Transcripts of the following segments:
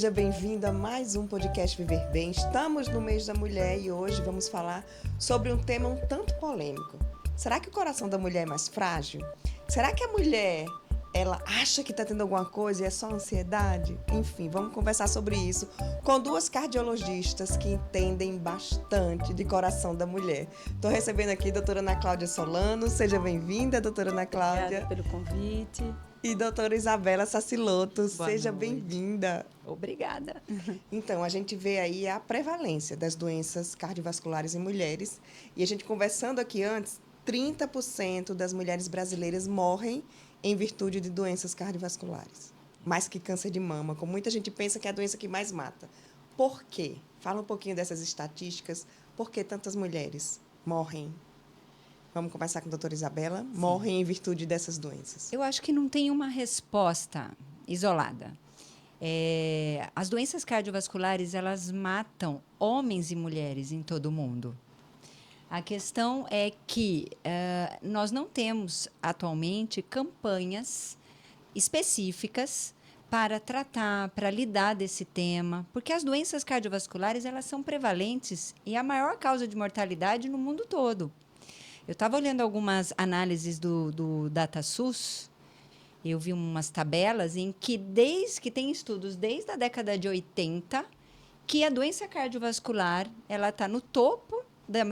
seja bem-vindo a mais um podcast Viver Bem. Estamos no mês da mulher e hoje vamos falar sobre um tema um tanto polêmico. Será que o coração da mulher é mais frágil? Será que a mulher, ela acha que está tendo alguma coisa e é só ansiedade? Enfim, vamos conversar sobre isso com duas cardiologistas que entendem bastante de coração da mulher. Estou recebendo aqui a doutora Ana Cláudia Solano. Seja bem-vinda, doutora Ana Cláudia. Obrigada pelo convite. E doutora Isabela Saciloto, Boa seja noite. bem-vinda. Obrigada. Então, a gente vê aí a prevalência das doenças cardiovasculares em mulheres. E a gente conversando aqui antes, 30% das mulheres brasileiras morrem em virtude de doenças cardiovasculares. Mais que câncer de mama, como muita gente pensa que é a doença que mais mata. Por quê? Fala um pouquinho dessas estatísticas. Por que tantas mulheres morrem? Vamos começar com a doutora Isabela. Sim. Morrem em virtude dessas doenças. Eu acho que não tem uma resposta isolada. As doenças cardiovasculares, elas matam homens e mulheres em todo o mundo. A questão é que nós não temos atualmente campanhas específicas para tratar, para lidar desse tema, porque as doenças cardiovasculares, elas são prevalentes e a maior causa de mortalidade no mundo todo. Eu estava olhando algumas análises do DataSUS, eu vi umas tabelas em que tem estudos desde a década de 80 que a doença cardiovascular ela está no topo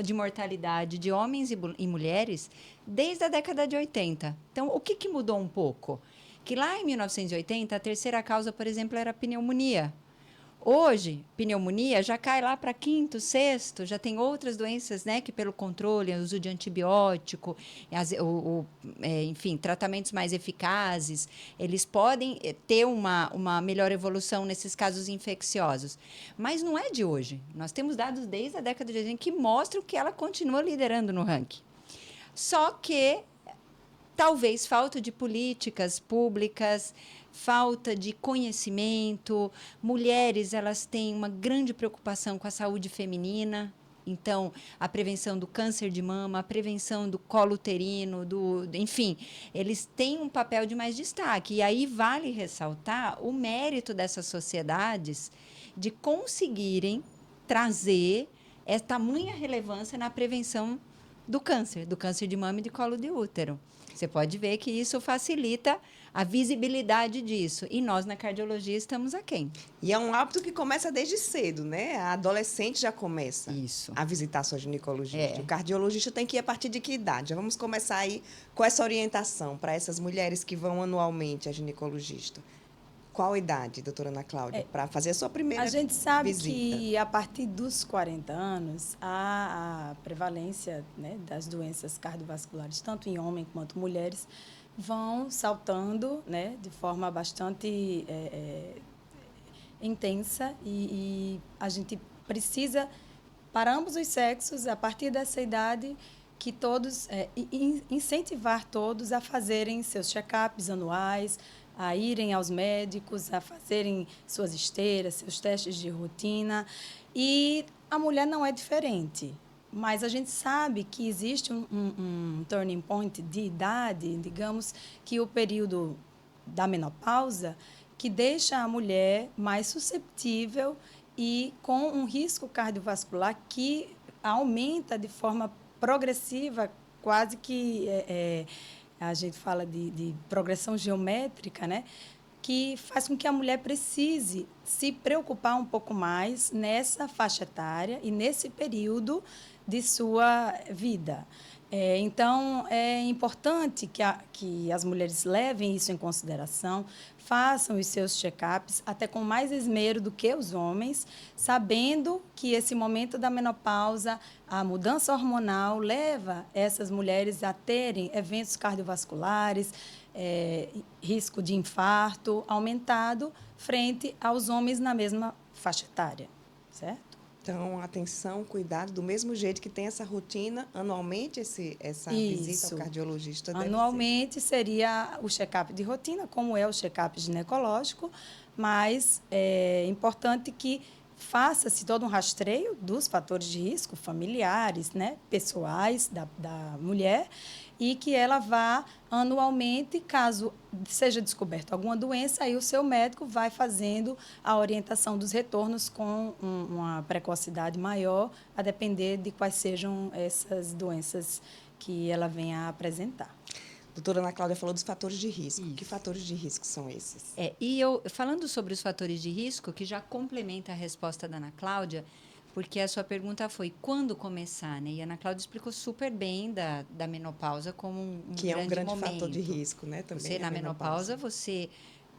de mortalidade de homens e mulheres desde a década de 80. Então, o que mudou um pouco? Que lá em 1980, a terceira causa, por exemplo, era a pneumonia. Hoje, pneumonia já cai lá para quinto, sexto, já tem outras doenças, né, que pelo controle, uso de antibiótico, enfim, tratamentos mais eficazes, eles podem ter uma melhor evolução nesses casos infecciosos. Mas não é de hoje. Nós temos dados desde a década de 80 que mostram que ela continua liderando no ranking. Só que talvez falta de políticas públicas, falta de conhecimento. Mulheres, elas têm uma grande preocupação com a saúde feminina. Então, a prevenção do câncer de mama, a prevenção do colo uterino, enfim, eles têm um papel de mais destaque. E aí vale ressaltar o mérito dessas sociedades de conseguirem trazer tamanha relevância na prevenção do câncer de mama e de colo de útero. Você pode ver que isso facilita a visibilidade disso. E nós, na cardiologia, estamos aquém. E é um hábito que começa desde cedo, né? A adolescente já começa a visitar sua ginecologista. O cardiologista tem que ir a partir de que idade? Já vamos começar aí com essa orientação para essas mulheres que vão anualmente à ginecologista. Qual idade, doutora Ana Cláudia, para fazer a sua primeira visita? A gente sabe que a partir dos 40 anos, a prevalência, né, das doenças cardiovasculares, tanto em homens quanto mulheres, vão saltando, né, de forma bastante intensa e a gente precisa, para ambos os sexos, a partir dessa idade, que todos, incentivar todos a fazerem seus check-ups anuais, a irem aos médicos, a fazerem suas esteiras, seus testes de rotina. E a mulher não é diferente, mas a gente sabe que existe um turning point de idade, digamos que o período da menopausa, que deixa a mulher mais susceptível e com um risco cardiovascular que aumenta de forma progressiva, quase que a gente fala de progressão geométrica, né? Que faz com que a mulher precise se preocupar um pouco mais nessa faixa etária e nesse período de sua vida. Então, é importante que as mulheres levem isso em consideração, façam os seus check-ups, até com mais esmero do que os homens, sabendo que esse momento da menopausa, a mudança hormonal, leva essas mulheres a terem eventos cardiovasculares, risco de infarto aumentado frente aos homens na mesma faixa etária, certo? Então, atenção, cuidado, do mesmo jeito que tem essa rotina, anualmente essa visita ao cardiologista deve anualmente seria o check-up de rotina, como é o check-up ginecológico, mas é importante que faça-se todo um rastreio dos fatores de risco familiares, né, pessoais da mulher, e que ela vá anualmente, caso seja descoberta alguma doença, aí o seu médico vai fazendo a orientação dos retornos com uma precocidade maior, a depender de quais sejam essas doenças que ela venha a apresentar. Doutora Ana Cláudia falou dos fatores de risco. Isso. Que fatores de risco são esses? E eu, falando sobre os fatores de risco, que já complementa a resposta da Ana Cláudia, porque a sua pergunta foi quando começar, né? E a Ana Cláudia explicou super bem da menopausa como um Que é um grande momento. fator de risco, né? Também Você, na menopausa, você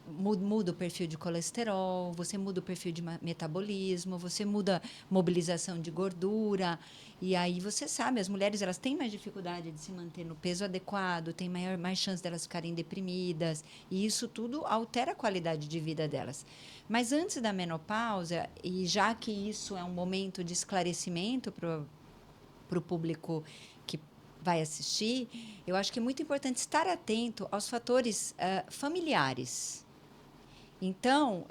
muda o perfil de colesterol, você muda o perfil de metabolismo, você muda a mobilização de gordura. E aí você sabe, as mulheres elas têm mais dificuldade de se manter no peso adequado, têm mais chance delas ficarem deprimidas, e isso tudo altera a qualidade de vida delas. Mas antes da menopausa, e já que isso é um momento de esclarecimento para o público que vai assistir, eu acho que é muito importante estar atento aos fatores familiares. Então,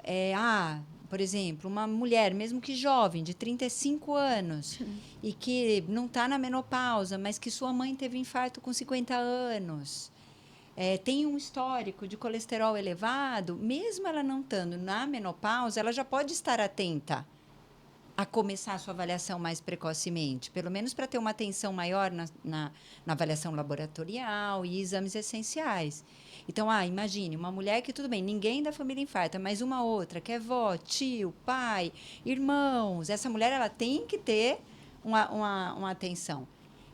por exemplo, uma mulher, mesmo que jovem, de 35 anos, e que não está na menopausa, mas que sua mãe teve infarto com 50 anos, tem um histórico de colesterol elevado, mesmo ela não estando na menopausa, ela já pode estar atenta a começar a sua avaliação mais precocemente, pelo menos para ter uma atenção maior na avaliação laboratorial e exames essenciais. Então, imagine, uma mulher que, tudo bem, ninguém da família infarta, mas uma outra, que é vó, tio, pai, irmãos, essa mulher ela tem que ter uma atenção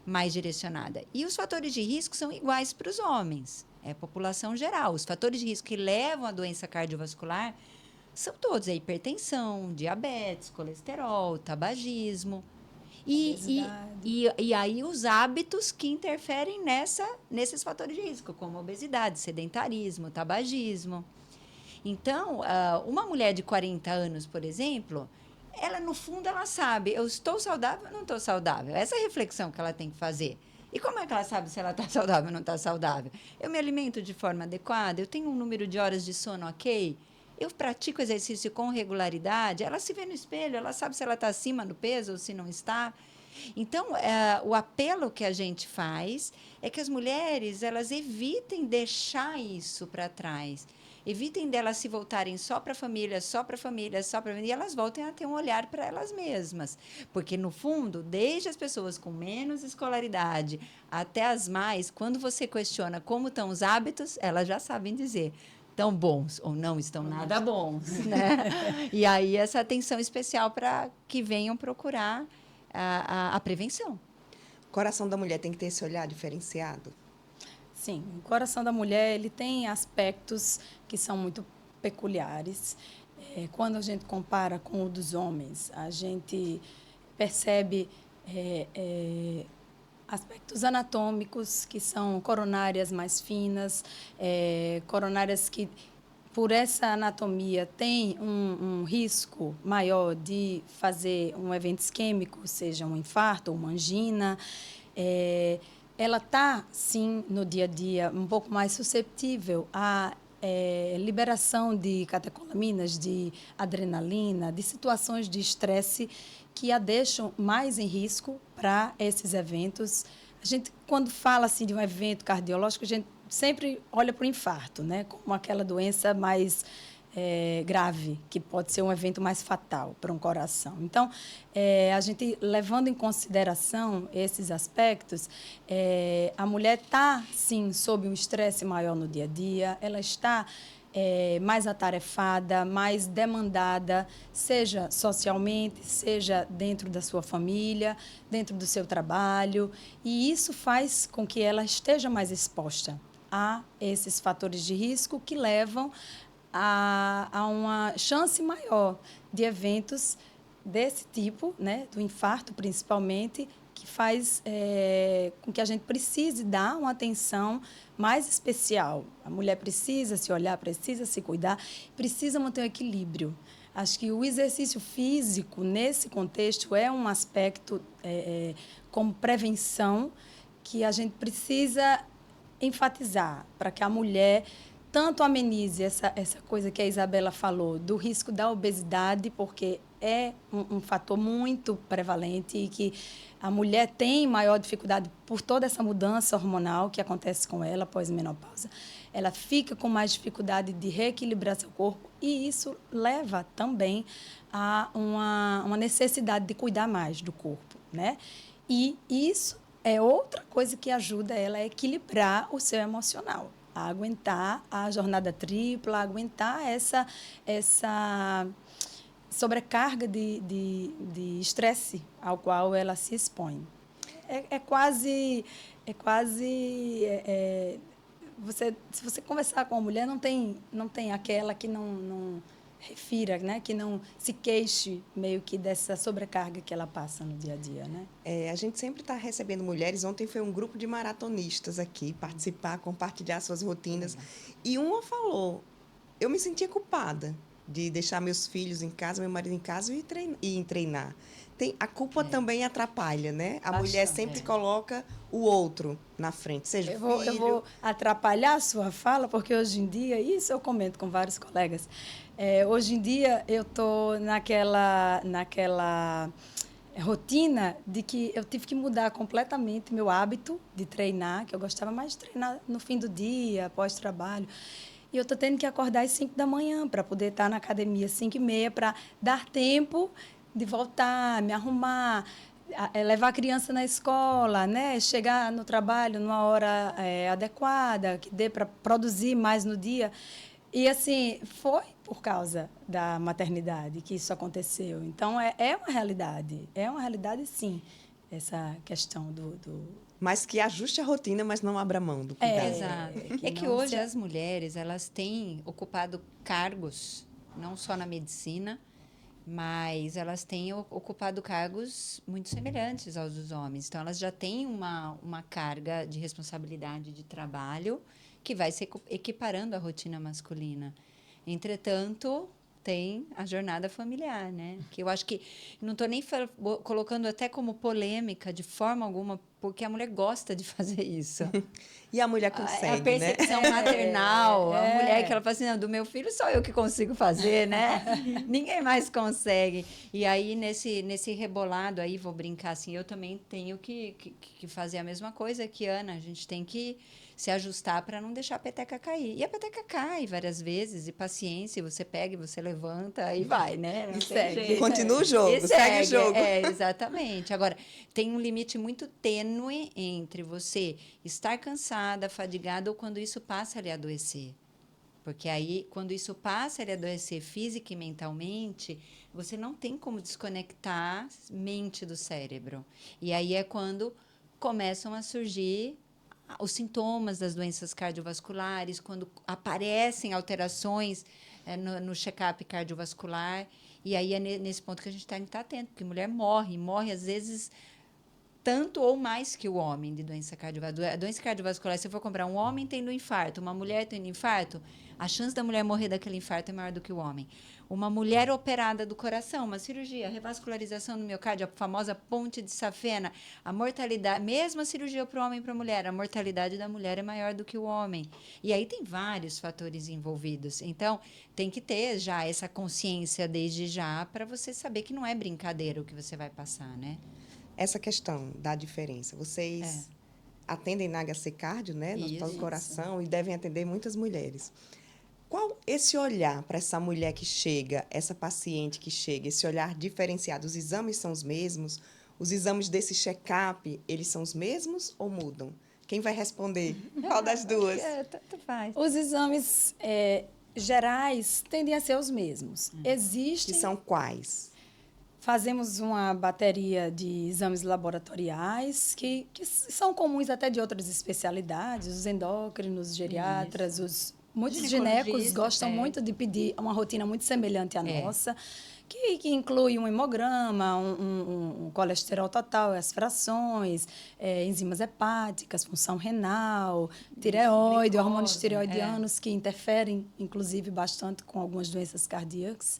mais direcionada. E os fatores de risco são iguais para os homens, é a população geral. Os fatores de risco que levam à doença cardiovascular são todos a hipertensão, diabetes, colesterol, tabagismo. E aí os hábitos que interferem nesses fatores de risco, como obesidade, sedentarismo, tabagismo. Então, uma mulher de 40 anos, por exemplo, ela, no fundo, ela sabe, eu estou saudável ou não estou saudável? Essa é a reflexão que ela tem que fazer. E como é que ela sabe se ela está saudável ou não está saudável? Eu me alimento de forma adequada? Eu tenho um número de horas de sono ok? Eu pratico exercício com regularidade? Ela se vê no espelho, ela sabe se ela está acima do peso ou se não está? Então, o apelo que a gente faz é que as mulheres elas evitem deixar isso para trás. Evitem delas se voltarem só para a família, só para a família, só para a família, e elas voltem a ter um olhar para elas mesmas. Porque, no fundo, desde as pessoas com menos escolaridade até as mais, quando você questiona como estão os hábitos, elas já sabem dizer. Estão bons ou não estão nada bons, né? E aí essa atenção especial para que venham procurar a prevenção. O coração da mulher tem que ter esse olhar diferenciado? Sim, o coração da mulher ele tem aspectos que são muito peculiares. Quando a gente compara com o dos homens, a gente percebe aspectos anatômicos, que são coronárias mais finas, coronárias que, por essa anatomia, têm um risco maior de fazer um evento isquêmico, seja um infarto ou uma angina. Ela está, sim, no dia a dia, um pouco mais suscetível à liberação de catecolaminas, de adrenalina, de situações de estresse que a deixam mais em risco para esses eventos. A gente, quando fala assim, de um evento cardiológico, a gente sempre olha para o infarto, né, como aquela doença mais grave, que pode ser um evento mais fatal para um coração. Então, a gente, levando em consideração esses aspectos, a mulher está, sim, sob um estresse maior no dia a dia, ela está mais atarefada, mais demandada, seja socialmente, seja dentro da sua família, dentro do seu trabalho, e isso faz com que ela esteja mais exposta a esses fatores de risco que levam a uma chance maior de eventos desse tipo, né, do infarto principalmente, que faz com que a gente precise dar uma atenção mais especial. A mulher precisa se olhar, precisa se cuidar, precisa manter o equilíbrio. Acho que o exercício físico, nesse contexto, é um aspecto como prevenção que a gente precisa enfatizar para que a mulher tanto amenize essa coisa que a Isabela falou, do risco da obesidade, porque é um fator muito prevalente e que a mulher tem maior dificuldade por toda essa mudança hormonal que acontece com ela pós-menopausa. Ela fica com mais dificuldade de reequilibrar seu corpo e isso leva também a uma necessidade de cuidar mais do corpo, né? E isso é outra coisa que ajuda ela a equilibrar o seu emocional, a aguentar a jornada tripla, a aguentar essa sobrecarga de estresse ao qual ela se expõe. Se você conversar com uma mulher, não tem aquela que não refira, né? Que não se queixe meio que dessa sobrecarga que ela passa no dia a dia, né? A gente sempre está recebendo mulheres. Ontem foi um grupo de maratonistas aqui participar, compartilhar suas rotinas. E uma falou, eu me sentia culpada de deixar meus filhos em casa, meu marido em casa e ir treinar. A culpa também atrapalha, né? A mulher sempre coloca o outro na frente, seja eu filho... Eu vou atrapalhar a sua fala, porque hoje em dia, isso eu comento com vários colegas, hoje em dia eu estou naquela rotina de que eu tive que mudar completamente meu hábito de treinar, que eu gostava mais de treinar no fim do dia, após trabalho. E eu estou tendo que acordar às 5 da manhã para poder estar na academia às 5h30, para dar tempo de voltar, me arrumar, levar a criança na escola, né? Chegar no trabalho numa hora adequada, que dê para produzir mais no dia. E, assim, foi por causa da maternidade que isso aconteceu. Então, é uma realidade, sim, essa questão do... Mas que ajuste a rotina, mas não abra mão do cuidado. Exato. É que hoje as mulheres, elas têm ocupado cargos, não só na medicina, mas elas têm ocupado cargos muito semelhantes aos dos homens. Então, elas já têm uma carga de responsabilidade de trabalho que vai se equiparando à rotina masculina. Entretanto, tem a jornada familiar, né? Que eu acho que não estou nem colocando até como polêmica de forma alguma, porque a mulher gosta de fazer isso. E a mulher consegue, a percepção maternal, a mulher que ela fala assim, não, do meu filho só eu que consigo fazer, né? Ninguém mais consegue. E aí, nesse rebolado aí, vou brincar assim, eu também tenho que fazer a mesma coisa que Ana, a gente tem que se ajustar para não deixar a peteca cair. E a peteca cai várias vezes, e paciência, você pega e você levanta e vai, né? E segue. Continua o jogo, segue o jogo. Exatamente. Agora, tem um limite muito tênue entre você estar cansada, fadigada, ou quando isso passa a lhe adoecer. Porque aí, quando isso passa a lhe adoecer física e mentalmente, você não tem como desconectar mente do cérebro. E aí é quando começam a surgir os sintomas das doenças cardiovasculares, quando aparecem alterações no check-up cardiovascular. E aí é nesse ponto que a gente tem que estar atento, porque mulher morre às vezes tanto ou mais que o homem de doença cardiovascular. A doença cardiovascular, se eu for comprar um homem tendo infarto, uma mulher tendo infarto, a chance da mulher morrer daquele infarto é maior do que o homem. Uma mulher operada do coração, uma cirurgia, revascularização do miocárdio, a famosa ponte de safena, a mortalidade, mesmo a cirurgia para o homem e para a mulher, a mortalidade da mulher é maior do que o homem. E aí tem vários fatores envolvidos. Então, tem que ter já essa consciência desde já para você saber que não é brincadeira o que você vai passar, né? Essa questão da diferença, vocês atendem na HC Cardio, né, no Hospital do Coração, e devem atender muitas mulheres. Qual esse olhar para essa mulher que chega, essa paciente que chega, esse olhar diferenciado? Os exames são os mesmos? Os exames desse check-up, eles são os mesmos ou mudam? Quem vai responder? Qual das duas? Tanto faz. Os exames gerais tendem a ser os mesmos. Existem... Que são quais? Fazemos uma bateria de exames laboratoriais que são comuns até de outras especialidades, os endócrinos, os geriatras, muitos ginecos gostam muito de pedir uma rotina muito semelhante à nossa, que inclui um hemograma, um colesterol total, as frações, enzimas hepáticas, função renal, tireoide, hormônios tireoidianos que interferem, inclusive, bastante com algumas doenças cardíacas.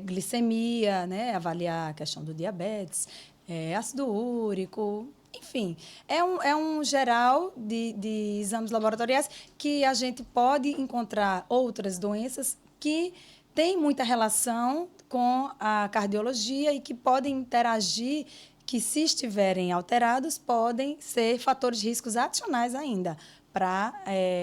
Glicemia, né? Avaliar a questão do diabetes, ácido úrico, enfim. É um geral de exames laboratoriais que a gente pode encontrar outras doenças que têm muita relação com a cardiologia e que podem interagir, que se estiverem alterados, podem ser fatores de riscos adicionais ainda para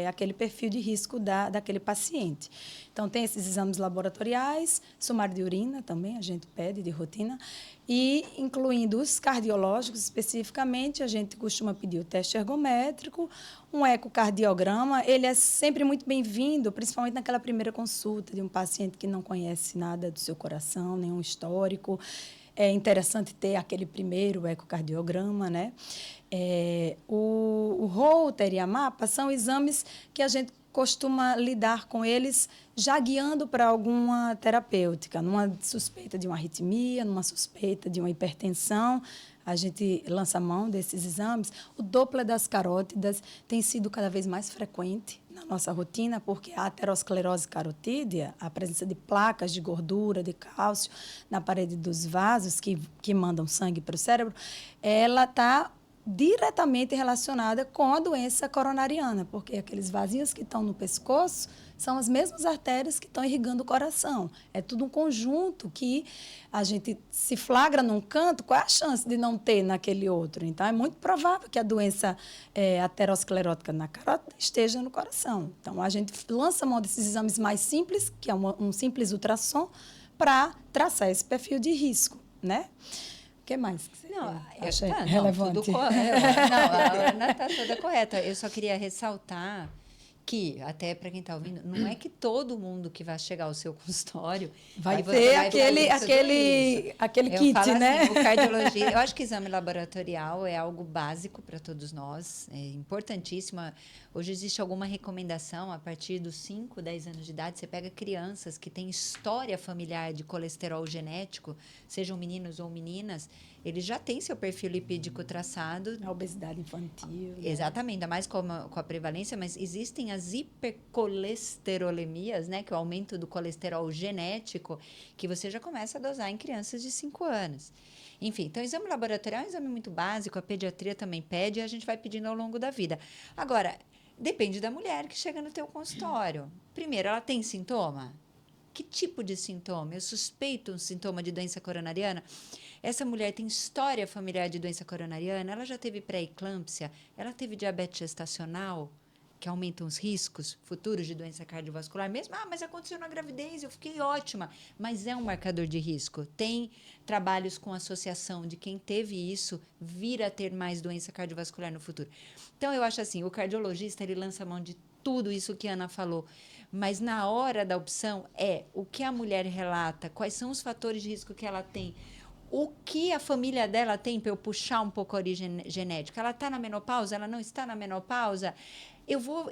aquele perfil de risco daquele paciente. Então, tem esses exames laboratoriais, sumário de urina também, a gente pede de rotina, e incluindo os cardiológicos especificamente, a gente costuma pedir o teste ergométrico, um ecocardiograma. Ele é sempre muito bem-vindo, principalmente naquela primeira consulta de um paciente que não conhece nada do seu coração, nenhum histórico. É interessante ter aquele primeiro ecocardiograma, né? O Holter e a MAPA são exames que a gente costuma lidar com eles já guiando para alguma terapêutica, numa suspeita de uma arritmia, numa suspeita de uma hipertensão. A gente lança mão desses exames. O Doppler das carótidas tem sido cada vez mais frequente na nossa rotina, porque a aterosclerose carotídea, a presença de placas de gordura, de cálcio na parede dos vasos que mandam sangue para o cérebro, ela está diretamente relacionada com a doença coronariana, porque aqueles vasinhos que estão no pescoço são as mesmas artérias que estão irrigando o coração. É tudo um conjunto que a gente se flagra num canto, qual é a chance de não ter naquele outro? Então, é muito provável que a doença aterosclerótica na carótida esteja no coração. Então, a gente lança mão desses exames mais simples, que é um simples ultrassom, para traçar esse perfil de risco, né? O que mais que você acha relevante? Não, a Ana está toda correta. Eu só queria ressaltar que, até para quem está ouvindo, não é que todo mundo que vai chegar ao seu consultório vai ter aquele kit, falo né? Assim, o cardiologia, eu acho que exame laboratorial é algo básico para todos nós, é importantíssimo. Hoje existe alguma recomendação a partir dos 5, 10 anos de idade, você pega crianças que têm história familiar de colesterol genético, sejam meninos ou meninas, eles já têm seu perfil lipídico traçado. A obesidade infantil. Exatamente, ainda mais com a prevalência, mas existem as hipercolesterolemias, né, que é o aumento do colesterol genético, que você já começa a dosar em crianças de 5 anos. Enfim, então, o exame laboratorial é um exame muito básico, a pediatria também pede, e a gente vai pedindo ao longo da vida. Agora, depende da mulher que chega no teu consultório. Primeiro, ela tem sintoma? Que tipo de sintoma? Eu suspeito um sintoma de doença coronariana? Essa mulher tem história familiar de doença coronariana? Ela já teve pré-eclâmpsia? Ela teve diabetes gestacional, que aumentam os riscos futuros de doença cardiovascular? Mesmo, mas aconteceu na gravidez, eu fiquei ótima. Mas é um marcador de risco. Tem trabalhos com associação de quem teve isso vir a ter mais doença cardiovascular no futuro. Então, eu acho assim, o cardiologista, ele lança a mão de tudo isso que a Ana falou. Mas na hora da opção o que a mulher relata, quais são os fatores de risco que ela tem, o que a família dela tem, para eu puxar um pouco a origem genética. Ela está na menopausa? Ela não está na menopausa? Eu vou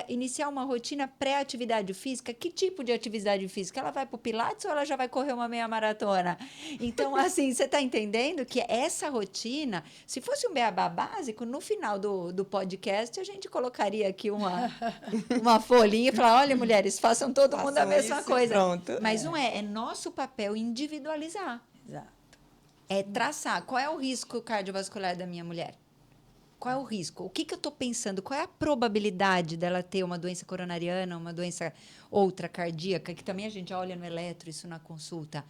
iniciar uma rotina pré-atividade física. Que tipo de atividade física? Ela vai para o Pilates ou ela já vai correr uma meia maratona? Então, assim, você está entendendo que essa rotina, se fosse um beabá básico, no final do podcast, a gente colocaria aqui uma folhinha e falar, olha, mulheres, façam todo mundo a mesma coisa. Pronto. Mas não é nosso papel individualizar. Exato. É traçar qual é o risco cardiovascular da minha mulher. Qual é o risco? O que eu estou pensando? Qual é a probabilidade dela ter uma doença coronariana, uma doença outra cardíaca, que também a gente olha no eletro, isso na consulta.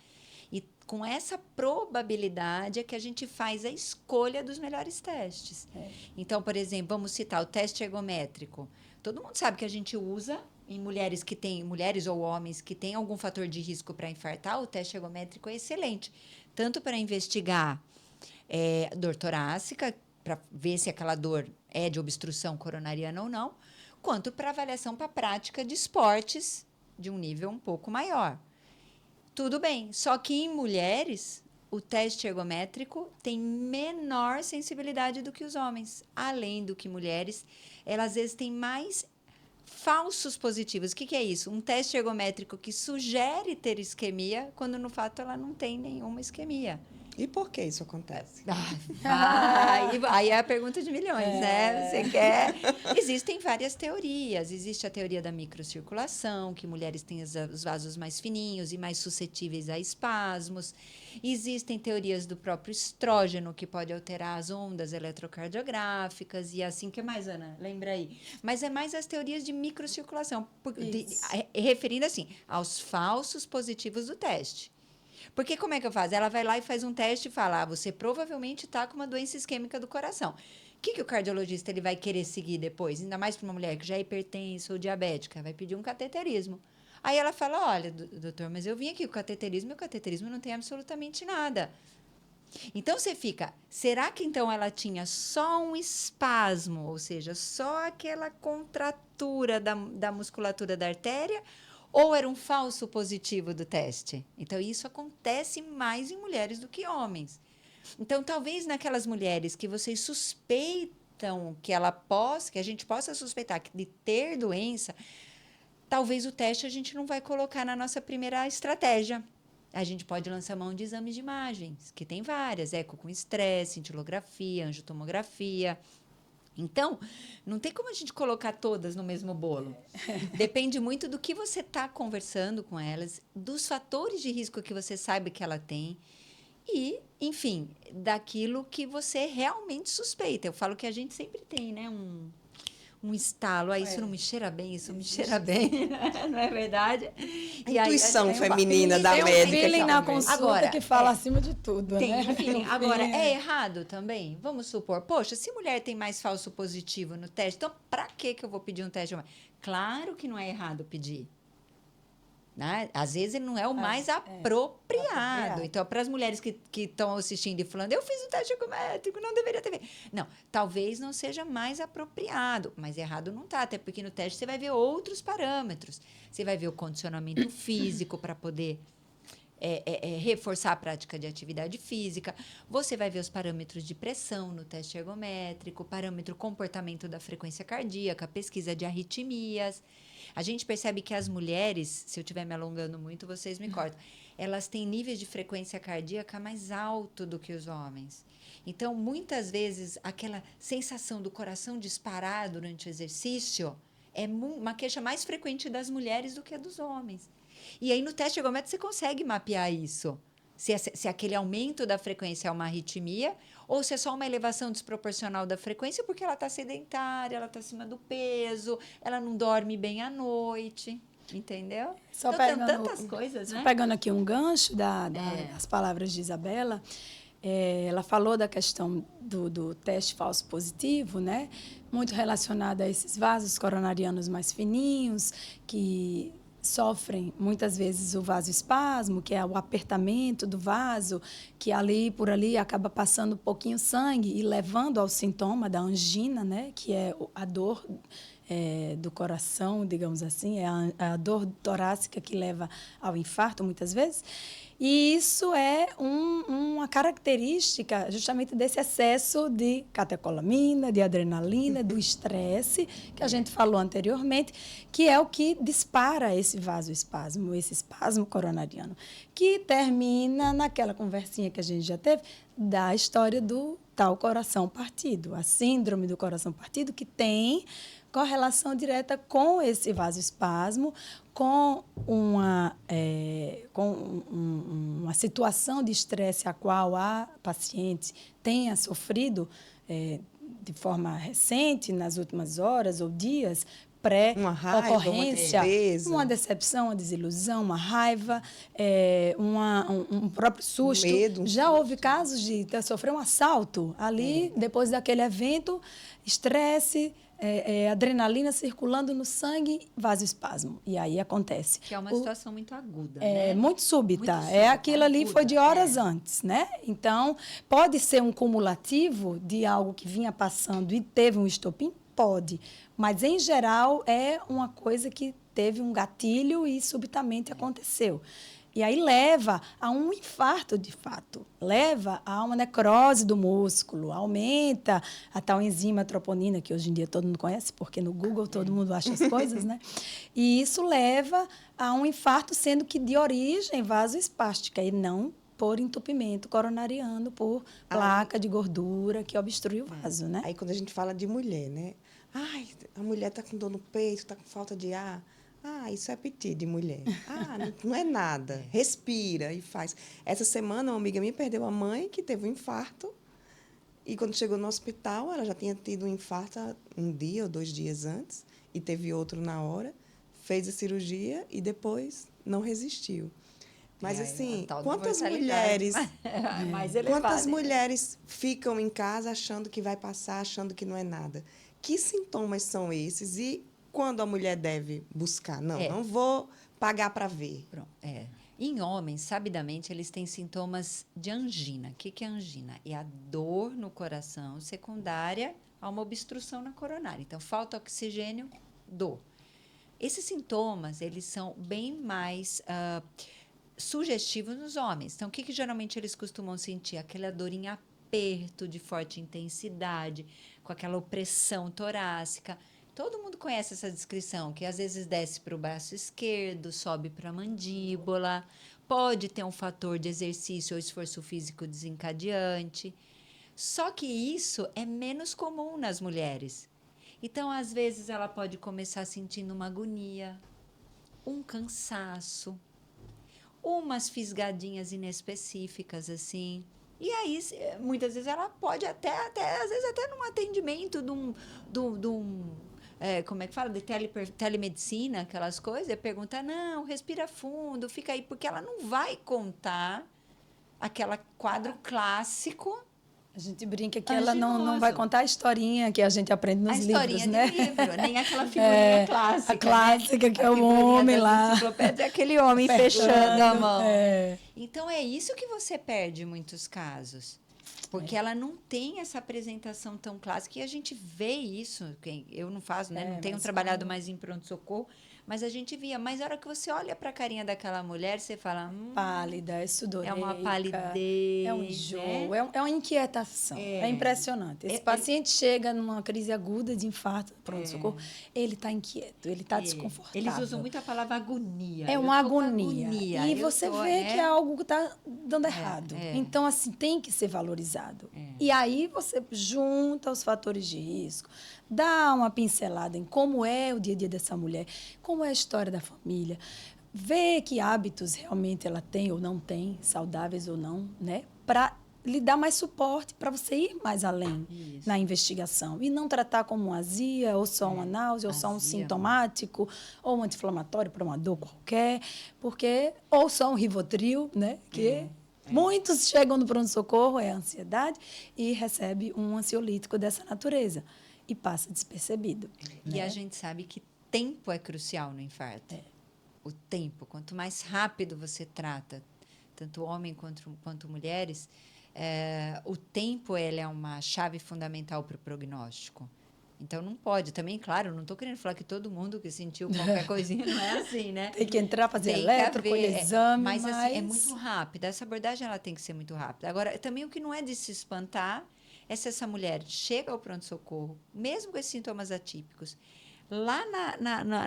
E com essa probabilidade é que a gente faz a escolha dos melhores testes. Então, por exemplo, vamos citar o teste ergométrico. Todo mundo sabe que a gente usa em mulheres ou homens que têm algum fator de risco para infartar, o teste ergométrico é excelente. Tanto para investigar dor torácica, para ver se aquela dor é de obstrução coronariana ou não, quanto para avaliação para a prática de esportes de um nível um pouco maior. Tudo bem, só que em mulheres, o teste ergométrico tem menor sensibilidade do que os homens. Além do que mulheres, elas às vezes têm mais falsos positivos. O que é isso? Um teste ergométrico que sugere ter isquemia, quando no fato ela não tem nenhuma isquemia. E por que isso acontece? Aí é a pergunta de milhões, né? Você quer... Existem várias teorias. Existe a teoria da microcirculação, que mulheres têm os vasos mais fininhos e mais suscetíveis a espasmos. Existem teorias do próprio estrógeno, que pode alterar as ondas eletrocardiográficas. E assim, que mais, Ana? Lembra aí. Mas é mais as teorias de microcirculação, referindo assim aos falsos positivos do teste. Porque como é que eu faço? Ela vai lá e faz um teste e fala, você provavelmente está com uma doença isquêmica do coração. O que o cardiologista ele vai querer seguir depois? Ainda mais para uma mulher que já é hipertensa ou diabética, vai pedir um cateterismo. Aí ela fala, olha, doutor, mas eu vim aqui com o cateterismo não tem absolutamente nada. Então, você fica, será que então ela tinha só um espasmo, ou seja, só aquela contratura da musculatura da artéria, ou era um falso positivo do teste? Então, isso acontece mais em mulheres do que homens. Então, talvez naquelas mulheres que vocês suspeitam que a gente possa suspeitar de ter doença, talvez o teste a gente não vai colocar na nossa primeira estratégia. A gente pode lançar mão de exames de imagens, que tem várias, eco com estresse, cintilografia, angiotomografia. Então, não tem como a gente colocar todas no mesmo bolo. Depende muito do que você está conversando com elas, dos fatores de risco que você sabe que ela tem e, enfim, daquilo que você realmente suspeita. Eu falo que a gente sempre tem, né, um estalo, isso não me cheira bem, isso me cheira bem, né? Não é verdade? A intuição feminina da tem médica. Tem um feeling na consulta agora, que fala acima de tudo, tem né? feeling. Agora, é errado também? Vamos supor, poxa, se mulher tem mais falso positivo no teste, então para que eu vou pedir um teste? Claro que não é errado pedir. Né? Às vezes ele não é o mais apropriado. Então, para as mulheres que estão assistindo e falando, eu fiz um teste ergométrico, não deveria ter feito. Não, talvez não seja mais apropriado, mas errado não está, até porque no teste você vai ver outros parâmetros. Você vai ver o condicionamento físico para poder reforçar a prática de atividade física. Você vai ver os parâmetros de pressão no teste ergométrico, parâmetro comportamento da frequência cardíaca, pesquisa de arritmias. A gente percebe que as mulheres, se eu estiver me alongando muito, vocês me cortam, elas têm níveis de frequência cardíaca mais alto do que os homens. Então, muitas vezes, aquela sensação do coração disparar durante o exercício é uma queixa mais frequente das mulheres do que a dos homens. E aí, no teste ergométrico, você consegue mapear isso. Se aquele aumento da frequência é uma arritmia ou se é só uma elevação desproporcional da frequência porque ela está sedentária, ela está acima do peso, ela não dorme bem à noite, entendeu? Só então, pegando, tem tantas coisas, né? Pegando aqui um gancho das palavras de Isabela, ela falou da questão do teste falso positivo, né? Muito relacionada a esses vasos coronarianos mais fininhos, que sofrem muitas vezes o vasoespasmo, que é o apertamento do vaso, que por ali acaba passando um pouquinho sangue e levando ao sintoma da angina, né, que é a dor do coração, digamos assim, é a dor torácica que leva ao infarto muitas vezes. E isso é uma característica justamente desse excesso de catecolamina, de adrenalina, do estresse, que a gente falou anteriormente, que é o que dispara esse vasoespasmo, esse espasmo coronariano, que termina naquela conversinha que a gente já teve da história do tal coração partido, a síndrome do coração partido, que tem correlação direta com esse vasoespasmo, com uma situação de estresse a qual a paciente tenha sofrido de forma recente, nas últimas horas ou dias, pré-ocorrência, uma decepção, uma desilusão, uma raiva, um próprio susto. Já houve casos de sofrer um assalto ali, depois daquele evento, estresse, adrenalina circulando no sangue, vasoespasmo. E aí acontece. Que é uma situação muito aguda, né? Muito súbita. Aquilo ali foi de horas antes, né? Então, pode ser um cumulativo de algo que vinha passando e teve um estopim? Pode. Mas, em geral, é uma coisa que teve um gatilho e subitamente aconteceu. E aí leva a um infarto, de fato. Leva a uma necrose do músculo, aumenta a tal enzima troponina, que hoje em dia todo mundo conhece, porque no Google todo mundo acha as coisas, né? E isso leva a um infarto, sendo que de origem vasoespástica e não por entupimento coronariano, por placa de gordura que obstrui o vaso, né? Aí, quando a gente fala de mulher, né? Ai, a mulher está com dor no peito, está com falta de ar. Isso é piti de mulher. Não é nada. Respira e faz. Essa semana, uma amiga minha perdeu a mãe, que teve um infarto. E quando chegou no hospital, ela já tinha tido um infarto um dia ou 2 dias antes. E teve outro na hora. Fez a cirurgia e depois não resistiu. Mas a assim, tal da quantas mortalidade mulheres, mais elevada. quantas mulheres ficam em casa achando que vai passar, achando que não é nada? Que sintomas são esses e quando a mulher deve buscar? Não, É. não vou pagar para ver. Pronto, Em homens, sabidamente, eles têm sintomas de angina. O que é angina? É a dor no coração secundária a uma obstrução na coronária. Então, falta oxigênio, dor. Esses sintomas, eles são bem mais sugestivos nos homens. Então, o que geralmente eles costumam sentir? Aquela dor em aperto de forte intensidade, com aquela opressão torácica. Todo mundo conhece essa descrição, que às vezes desce para o braço esquerdo, sobe para a mandíbula, pode ter um fator de exercício ou esforço físico desencadeante. Só que isso é menos comum nas mulheres. Então, às vezes, ela pode começar sentindo uma agonia, um cansaço, umas fisgadinhas inespecíficas, assim. E aí, muitas vezes, ela pode às vezes, até num atendimento como é que fala? De telemedicina, aquelas coisas, perguntar, não, respira fundo, fica aí, porque ela não vai contar aquele quadro clássico. A gente brinca que ela não vai Anginoso. contar a historinha que a gente aprende nos A livros, historinha né? de livro, nem aquela figurinha clássica. A clássica, que A é o figurinha homem das lá. enciclopédias, é aquele homem fechando a mão. É. Então, é isso que você perde em muitos casos. Porque ela não tem essa apresentação tão clássica. E a gente vê isso, eu não faço, né? Não tenho mas trabalhado mais em pronto-socorro, mas a gente via. Mas a hora que você olha para a carinha daquela mulher, você fala... Pálida, é sudoreica. É uma palidez, É um enjoo, né? é uma inquietação. É impressionante. Esse paciente chega numa crise aguda de infarto, pronto-socorro, ele está inquieto, ele está desconfortável. Eles usam muito a palavra agonia. É Eu uma tô com agonia. E você vê que é algo que está dando errado. Então, assim, tem que ser valorizado. E aí você junta os fatores de risco, dá uma pincelada em como é o dia a dia dessa mulher, como é a história da família, vê que hábitos realmente ela tem ou não tem, saudáveis ou não, né? Para lhe dar mais suporte, para você ir mais além na investigação. E não tratar como uma azia, ou só uma náusea, ou só um sintomático, ou um anti-inflamatório para uma dor qualquer, ou só um Rivotril, né? Muitos chegam no pronto-socorro, é ansiedade, e recebe um ansiolítico dessa natureza. E passa despercebido. E a gente sabe que tempo é crucial no infarto. O tempo. Quanto mais rápido você trata, tanto homem quanto mulheres, o tempo ele é uma chave fundamental para o prognóstico. Então, não pode. Também, claro, não estou querendo falar que todo mundo que sentiu qualquer coisinha não é assim, né? Tem que entrar, fazer eletro, colher exame, mas... assim, é muito rápida. Essa abordagem ela tem que ser muito rápida. Agora, também o que não é de se espantar é se essa mulher chega ao pronto-socorro, mesmo com esses sintomas atípicos, lá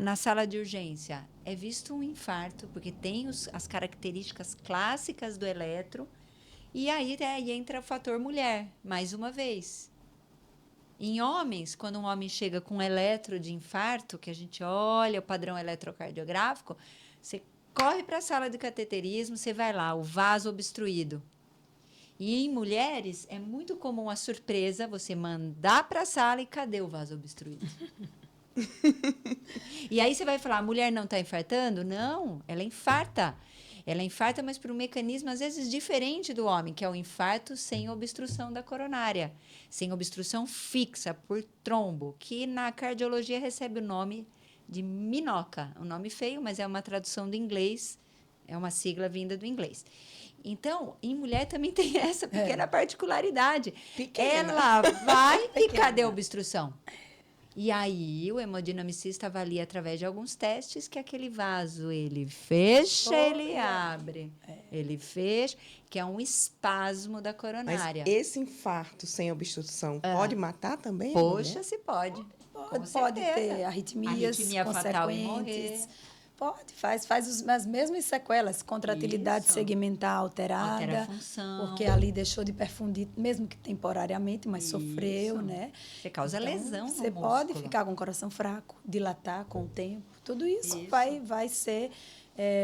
na sala de urgência, é visto um infarto, porque tem as características clássicas do eletro, e aí entra o fator mulher, mais uma vez. Em homens, quando um homem chega com eletro de infarto, que a gente olha o padrão eletrocardiográfico, você corre para a sala de cateterismo, você vai lá, o vaso obstruído. E em mulheres, é muito comum a surpresa, você mandar para a sala e cadê o vaso obstruído? E aí você vai falar, a mulher não está infartando? Não, ela infarta. Ela infarta, mas por um mecanismo, às vezes, diferente do homem, que é o infarto sem obstrução da coronária, sem obstrução fixa por trombo, que na cardiologia recebe o nome de MINOCA. Um nome feio, mas é uma tradução do inglês, é uma sigla vinda do inglês. Então, em mulher também tem essa pequena particularidade. Pequena. Ela vai e cadê a obstrução? E aí, o hemodinamicista avalia através de alguns testes que aquele vaso, ele fecha, ele abre. Ele fecha, que é um espasmo da coronária. Mas esse infarto sem obstrução pode matar também? Poxa, se pode. Pode ter arritmias Arritmia fatal e consequentes. Pode, faz as mesmas sequelas, contratilidade segmentar alterada. Altera a função. Porque ali deixou de perfundir, mesmo que temporariamente, mas sofreu, né? Você causa lesão no Você músculo. pode ficar com o coração fraco, dilatar com o tempo. Tudo isso. vai ser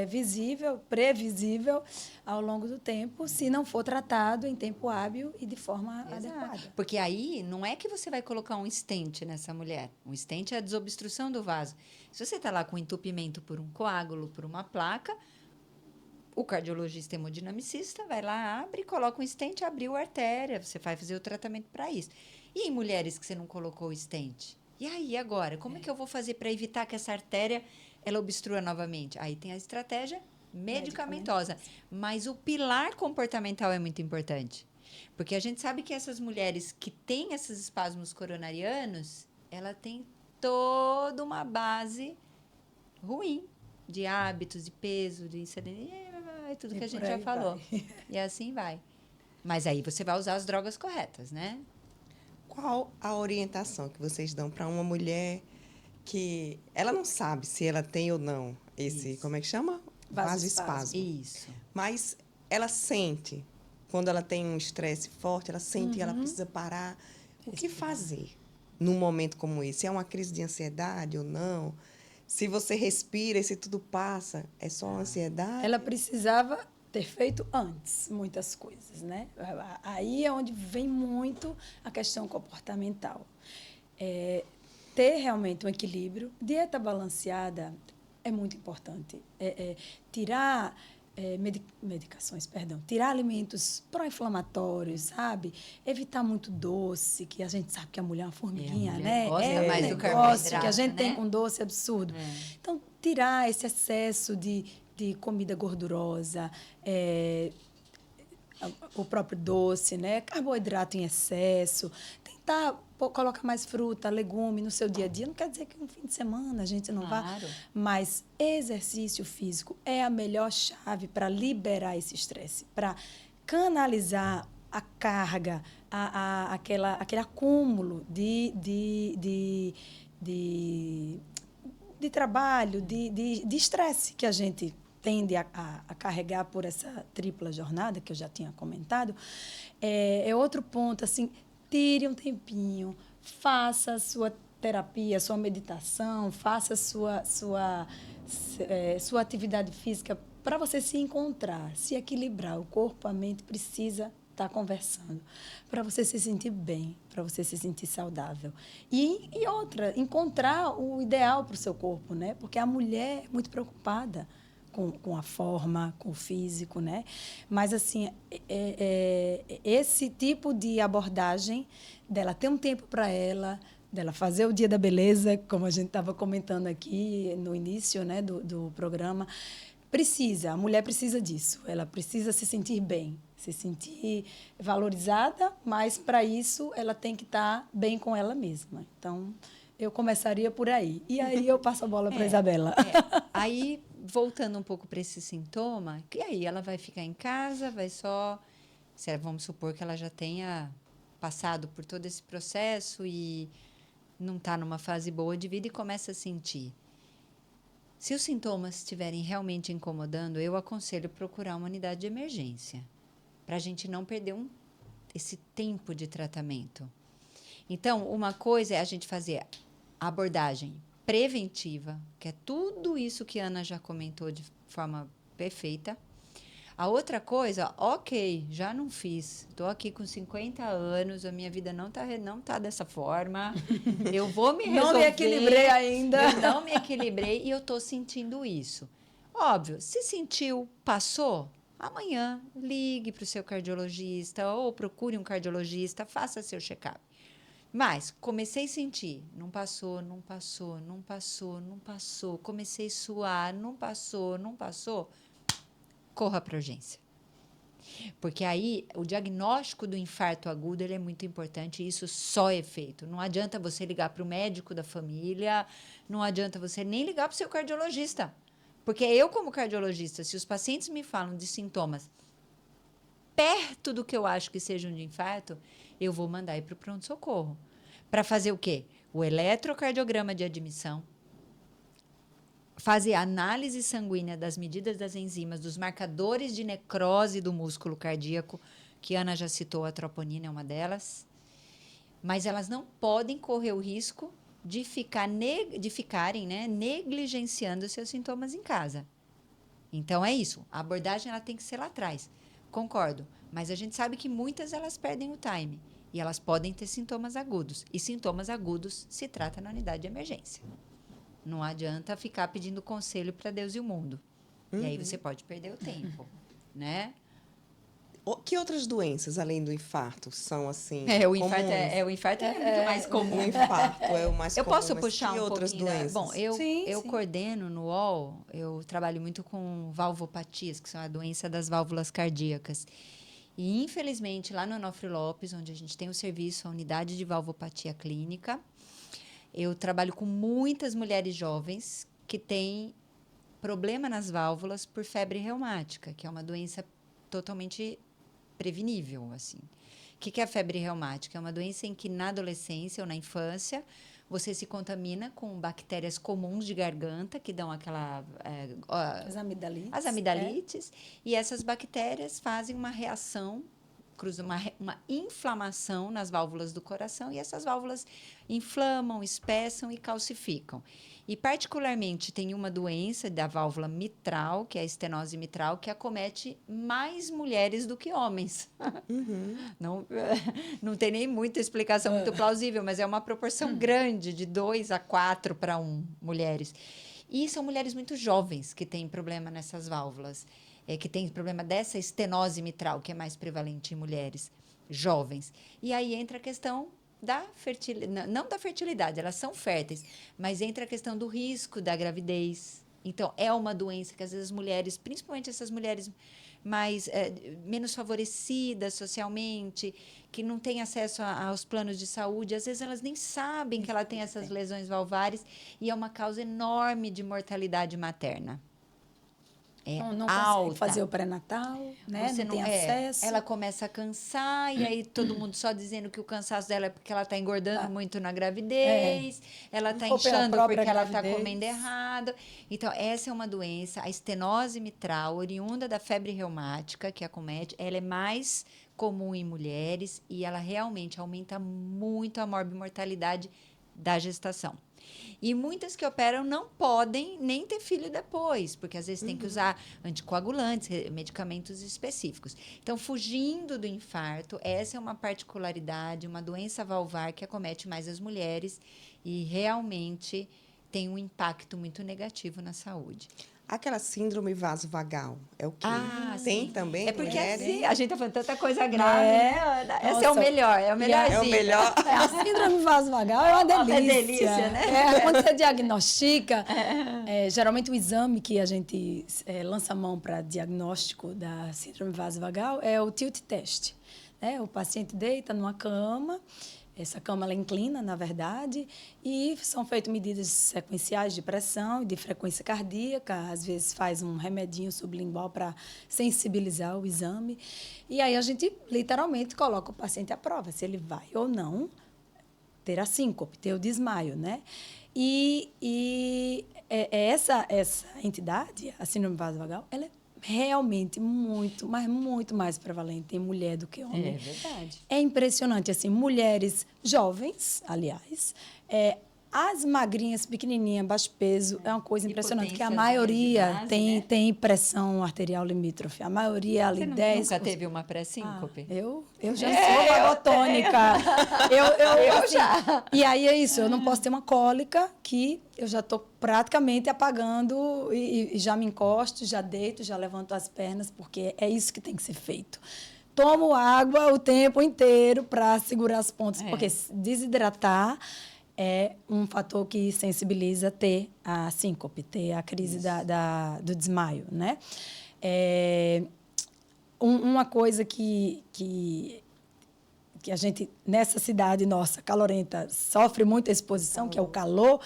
visível, previsível ao longo do tempo, se não for tratado em tempo hábil e de forma adequada. Porque aí não é que você vai colocar um stent nessa mulher. Um stent é a desobstrução do vaso. Se você está lá com entupimento por um coágulo, por uma placa, O cardiologista hemodinamicista vai lá, abre, coloca um stent, abriu a artéria. Você vai fazer o tratamento para isso. E em mulheres que você não colocou o stent? E aí, agora? Como é que eu vou fazer para evitar que essa artéria ela obstrua novamente? Aí tem a estratégia medicamentosa. Mas o pilar comportamental é muito importante. Porque a gente sabe que essas mulheres que têm esses espasmos coronarianos, ela tem toda uma base ruim de hábitos, de peso, de insulina, tudo que a gente já falou. E assim vai. Mas aí você vai usar as drogas corretas, né? Qual a orientação que vocês dão para uma mulher que ela não sabe se ela tem ou não esse, Isso. como é que chama? Vasoespasmo. Isso. Mas ela sente, quando ela tem um estresse forte, ela sente que ela precisa parar. O que fazer num momento como esse? É uma crise de ansiedade ou não? Se você respira e se tudo passa, é só ansiedade? Ela precisava ter feito antes muitas coisas, né? Aí é onde vem muito a questão comportamental. Ter realmente um equilíbrio, dieta balanceada é muito importante. Tirar medicações, perdão, tirar alimentos pró-inflamatórios, sabe? Evitar muito doce, que a gente sabe que a mulher é uma formiguinha, a mulher né? gosta É mais um do negócio carboidrato, que a gente né? tem com doce absurdo. Então, tirar esse excesso de comida gordurosa, o próprio doce, né? Carboidrato em excesso, tentar colocar mais fruta, legume no seu dia a dia. Não quer dizer que um fim de semana a gente não vá, Claro. mas exercício físico é a melhor chave para liberar esse estresse, para canalizar a carga, aquele acúmulo de trabalho, de estresse que a gente tende a carregar por essa tripla jornada que eu já tinha comentado. É outro ponto, assim, tire um tempinho, faça a sua terapia, sua meditação, faça a sua atividade física para você se encontrar, se equilibrar. O corpo, a mente precisa estar conversando para você se sentir bem, para você se sentir saudável. E outra, encontrar o ideal para o seu corpo, né? Porque a mulher é muito preocupada com a forma, com o físico, né? Mas, assim, esse tipo de abordagem, dela ter um tempo para ela, dela fazer o dia da beleza, como a gente estava comentando aqui no início, né, do programa, a mulher precisa disso, ela precisa se sentir bem, se sentir valorizada, mas, para isso, ela tem que estar bem com ela mesma. Então, eu começaria por aí. E aí eu passo a bola para a Isabela. Aí, voltando um pouco para esse sintoma, e aí ela vai ficar em casa, vai só... Vamos supor que ela já tenha passado por todo esse processo e não está numa fase boa de vida e começa a sentir. Se os sintomas estiverem realmente incomodando, eu aconselho procurar uma unidade de emergência, para a gente não perder esse tempo de tratamento. Então, uma coisa é a gente fazer a abordagem preventiva, que é tudo isso que a Ana já comentou de forma perfeita. A outra coisa, ok, já não fiz, estou aqui com 50 anos, a minha vida não tá dessa forma, eu vou me resolver. Não me equilibrei ainda. Eu não me equilibrei e eu estou sentindo isso. Óbvio, se sentiu, passou, amanhã ligue para o seu cardiologista ou procure um cardiologista, faça seu check-up. Mas comecei a sentir, não passou, comecei a suar, não passou, corra para urgência. Porque aí o diagnóstico do infarto agudo ele é muito importante e isso só é feito. Não adianta você ligar para o médico da família, não adianta você nem ligar para o seu cardiologista. Porque eu, como cardiologista, se os pacientes me falam de sintomas perto do que eu acho que sejam de infarto, eu vou mandar ir para o pronto-socorro. Para fazer o quê? O eletrocardiograma de admissão, fazer análise sanguínea das medidas das enzimas, dos marcadores de necrose do músculo cardíaco, que a Ana já citou, a troponina é uma delas. Mas elas não podem correr o risco de ficarem negligenciando seus sintomas em casa. Então, é isso. A abordagem ela tem que ser lá atrás. Concordo. Mas a gente sabe que muitas elas perdem o time. E elas podem ter sintomas agudos. E sintomas agudos se trata na unidade de emergência. Não adianta ficar pedindo conselho para Deus e o mundo. E aí você pode perder o tempo, né? Que outras doenças, além do infarto, são assim O infarto comuns? o infarto é muito mais comum. O infarto é o mais Eu comum, posso mas puxar que um outras pouquinho doenças? Bom, Sim, eu sim. coordeno no UOL, eu trabalho muito com valvopatias, que são a doença das válvulas cardíacas. E, infelizmente, lá no Onofre Lopes, onde a gente tem o serviço, a unidade de valvopatia clínica, eu trabalho com muitas mulheres jovens que têm problema nas válvulas por febre reumática, que é uma doença totalmente prevenível, assim. O que é a febre reumática? É uma doença em que na adolescência ou na infância você se contamina com bactérias comuns de garganta que dão aquela As amidalites. as amidalites, e essas bactérias fazem uma reação, uma inflamação nas válvulas do coração, e essas válvulas inflamam, espessam e calcificam. E, particularmente, tem uma doença da válvula mitral, que é a estenose mitral, que acomete mais mulheres do que homens. Não, não tem nem muita explicação muito plausível, mas é uma proporção grande, de 2 a 4 para 1 mulheres. E são mulheres muito jovens que têm problema nessas válvulas, que têm problema dessa estenose mitral, que é mais prevalente em mulheres jovens. E aí entra a questão da fertilidade, não da fertilidade, elas são férteis, mas entra a questão do risco da gravidez. Então, é uma doença que às vezes as mulheres, principalmente essas mulheres menos favorecidas socialmente, que não têm acesso aos planos de saúde, às vezes elas nem sabem que ela tem essas lesões valvares, e é uma causa enorme de mortalidade materna. Não alta. consegue fazer o pré-natal, né? Você não tem acesso. Ela começa a cansar, e aí todo mundo só dizendo que o cansaço dela é porque ela está engordando muito na gravidez, ela está Ou pela inchando própria porque ela está gravidez. comendo errado. Então, essa é uma doença, a estenose mitral, oriunda da febre reumática, que acomete, ela é mais comum em mulheres e ela realmente aumenta muito a morbimortalidade da gestação. E muitas que operam não podem nem ter filho depois, porque às vezes tem que usar anticoagulantes, medicamentos específicos. Então, fugindo do infarto, essa é uma particularidade, uma doença valvar que acomete mais as mulheres e realmente tem um impacto muito negativo na saúde. Aquela síndrome vasovagal, é o quê? Tem Sim. também? É porque mulheres? assim, a gente está falando tanta coisa grave, né? Essa Nossa. é o melhor, é o melhorzinho. É o melhor. A síndrome vasovagal é uma delícia. Uma delícia, né? Quando você diagnostica, geralmente o exame que a gente lança a mão para diagnóstico da síndrome vasovagal é o tilt test. Né? O paciente deita numa cama, essa cama ela inclina, na verdade, e são feitas medidas sequenciais de pressão e de frequência cardíaca. Às vezes faz um remedinho sublingual para sensibilizar o exame. E aí a gente literalmente coloca o paciente à prova, se ele vai ou não ter a síncope, ter o desmaio, né? Essa entidade, a síndrome vasovagal, ela é realmente muito, mas muito mais prevalente em mulher do que homem. É verdade. É impressionante, assim, mulheres jovens, aliás, as magrinhas, pequenininhas, baixo peso, é uma coisa impressionante, que a Hipotensas maioria base, tem, né? tem pressão arterial limítrofe. A maioria ali, Você 10%. nunca teve uma pré-síncope? Eu já sou vagotônica. Eu já. E aí é isso, eu não posso ter uma cólica que eu já estou praticamente apagando e já me encosto, já deito, já levanto as pernas, porque é isso que tem que ser feito. Tomo água o tempo inteiro para segurar as pontas, porque desidratar é um fator que sensibiliza ter a síncope, ter a crise do desmaio, né? Uma coisa que a gente, nessa cidade nossa, calorenta, sofre muita exposição, que é o calor,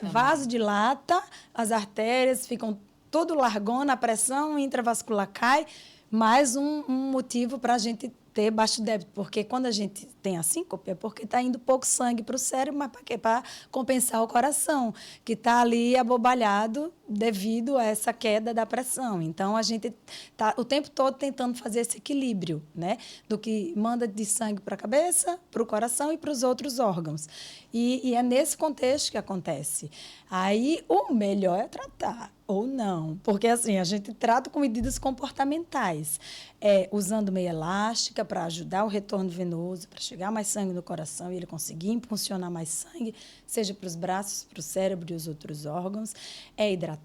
vasodilata, as artérias ficam tudo largona, a pressão intravascular cai, mais um motivo para a gente ter baixo débito, porque quando a gente tem a síncope é porque está indo pouco sangue para o cérebro, mas para quê? Para compensar o coração, que está ali abobalhado devido a essa queda da pressão. Então, a gente está o tempo todo tentando fazer esse equilíbrio, né? Do que manda de sangue para a cabeça, para o coração e para os outros órgãos. E é nesse contexto que acontece. Aí, o melhor é tratar, ou não. Porque, assim, a gente trata com medidas comportamentais. Usando meia elástica para ajudar o retorno venoso, para chegar mais sangue no coração e ele conseguir impulsionar mais sangue, seja para os braços, para o cérebro e os outros órgãos. Hidratar.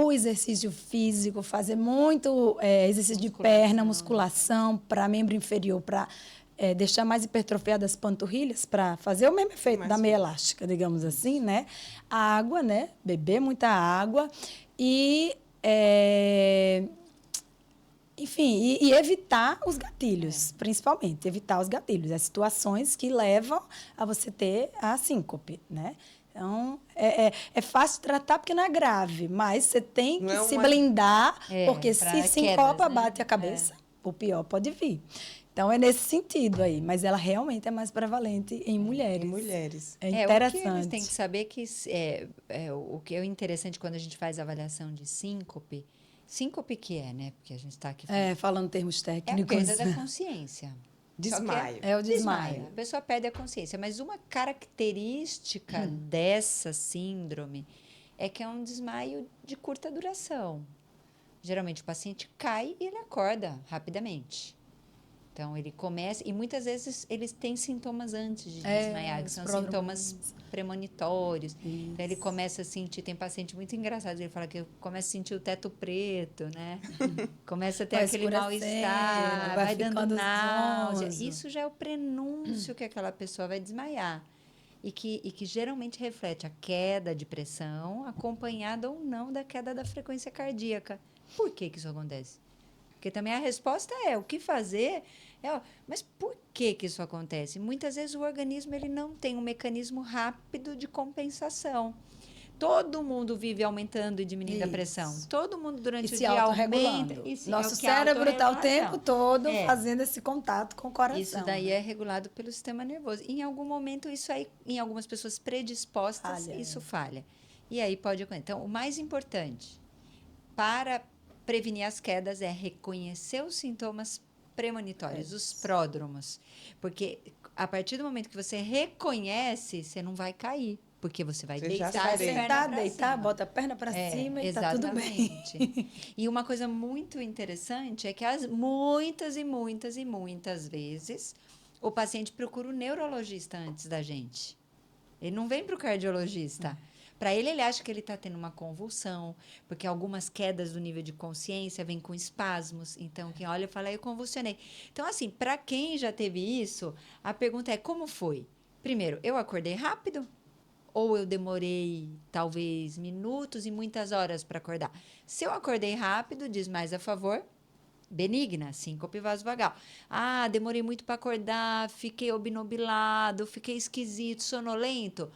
o exercício físico, fazer muito exercício de perna, musculação para membro inferior, para deixar mais hipertrofiadas as panturrilhas, para fazer o mesmo efeito da meia elástica, digamos assim, né? A água, né? Beber muita água e enfim, e evitar os gatilhos, principalmente, evitar os gatilhos, as situações que levam a você ter a síncope, né? Então, é fácil tratar porque não é grave, mas você tem que se blindar, porque se sincopa, quedas, né? Bate a cabeça, o pior pode vir. Então, é nesse sentido aí, mas ela realmente é mais prevalente em mulheres. Em mulheres. É interessante. O que eles têm que saber que o que é interessante quando a gente faz a avaliação de síncope. Síncope que né? Porque a gente está aqui falando termos técnicos. É a perda da consciência. Desmaio. É o desmaio. A pessoa perde a consciência. Mas uma característica dessa síndrome é que é um desmaio de curta duração. Geralmente o paciente cai e ele acorda rapidamente. Então, ele começa... E muitas vezes eles têm sintomas antes de desmaiar, que são sintomas premonitórios. Então, ele começa a sentir... Tem paciente muito engraçado, ele fala que começa a sentir o teto preto, né? Começa a ter aquele mal-estar, vai dando náusea. Isso já é o prenúncio que aquela pessoa vai desmaiar. E que geralmente reflete a queda de pressão, acompanhada ou não da queda da frequência cardíaca. Por que isso acontece? Porque também a resposta o que fazer... mas por que isso acontece? Muitas vezes o organismo ele não tem um mecanismo rápido de compensação. Todo mundo vive aumentando e diminuindo a pressão. Todo mundo durante o dia aumenta. Nosso cérebro está o tempo todo fazendo esse contato com o coração. Isso daí é regulado pelo sistema nervoso. Em algum momento, isso aí, em algumas pessoas predispostas, isso falha. E aí pode acontecer. Então, o mais importante para prevenir as quedas é reconhecer os sintomas premonitórios, os pródromos. Porque a partir do momento que você reconhece, você não vai cair. Porque você vai deitar, bota a perna para cima e está tudo bem. E uma coisa muito interessante é que muitas vezes o paciente procura o neurologista antes da gente. Ele não vem para o cardiologista. Para ele acha que ele está tendo uma convulsão, porque algumas quedas do nível de consciência vêm com espasmos. Então, quem olha fala, eu convulsionei. Então, assim, para quem já teve isso, a pergunta é, como foi? Primeiro, eu acordei rápido? Ou eu demorei, talvez, minutos e muitas horas para acordar? Se eu acordei rápido, diz mais a favor, benigna, síncope vasovagal. Demorei muito para acordar, fiquei obnubilado, fiquei esquisito, sonolento.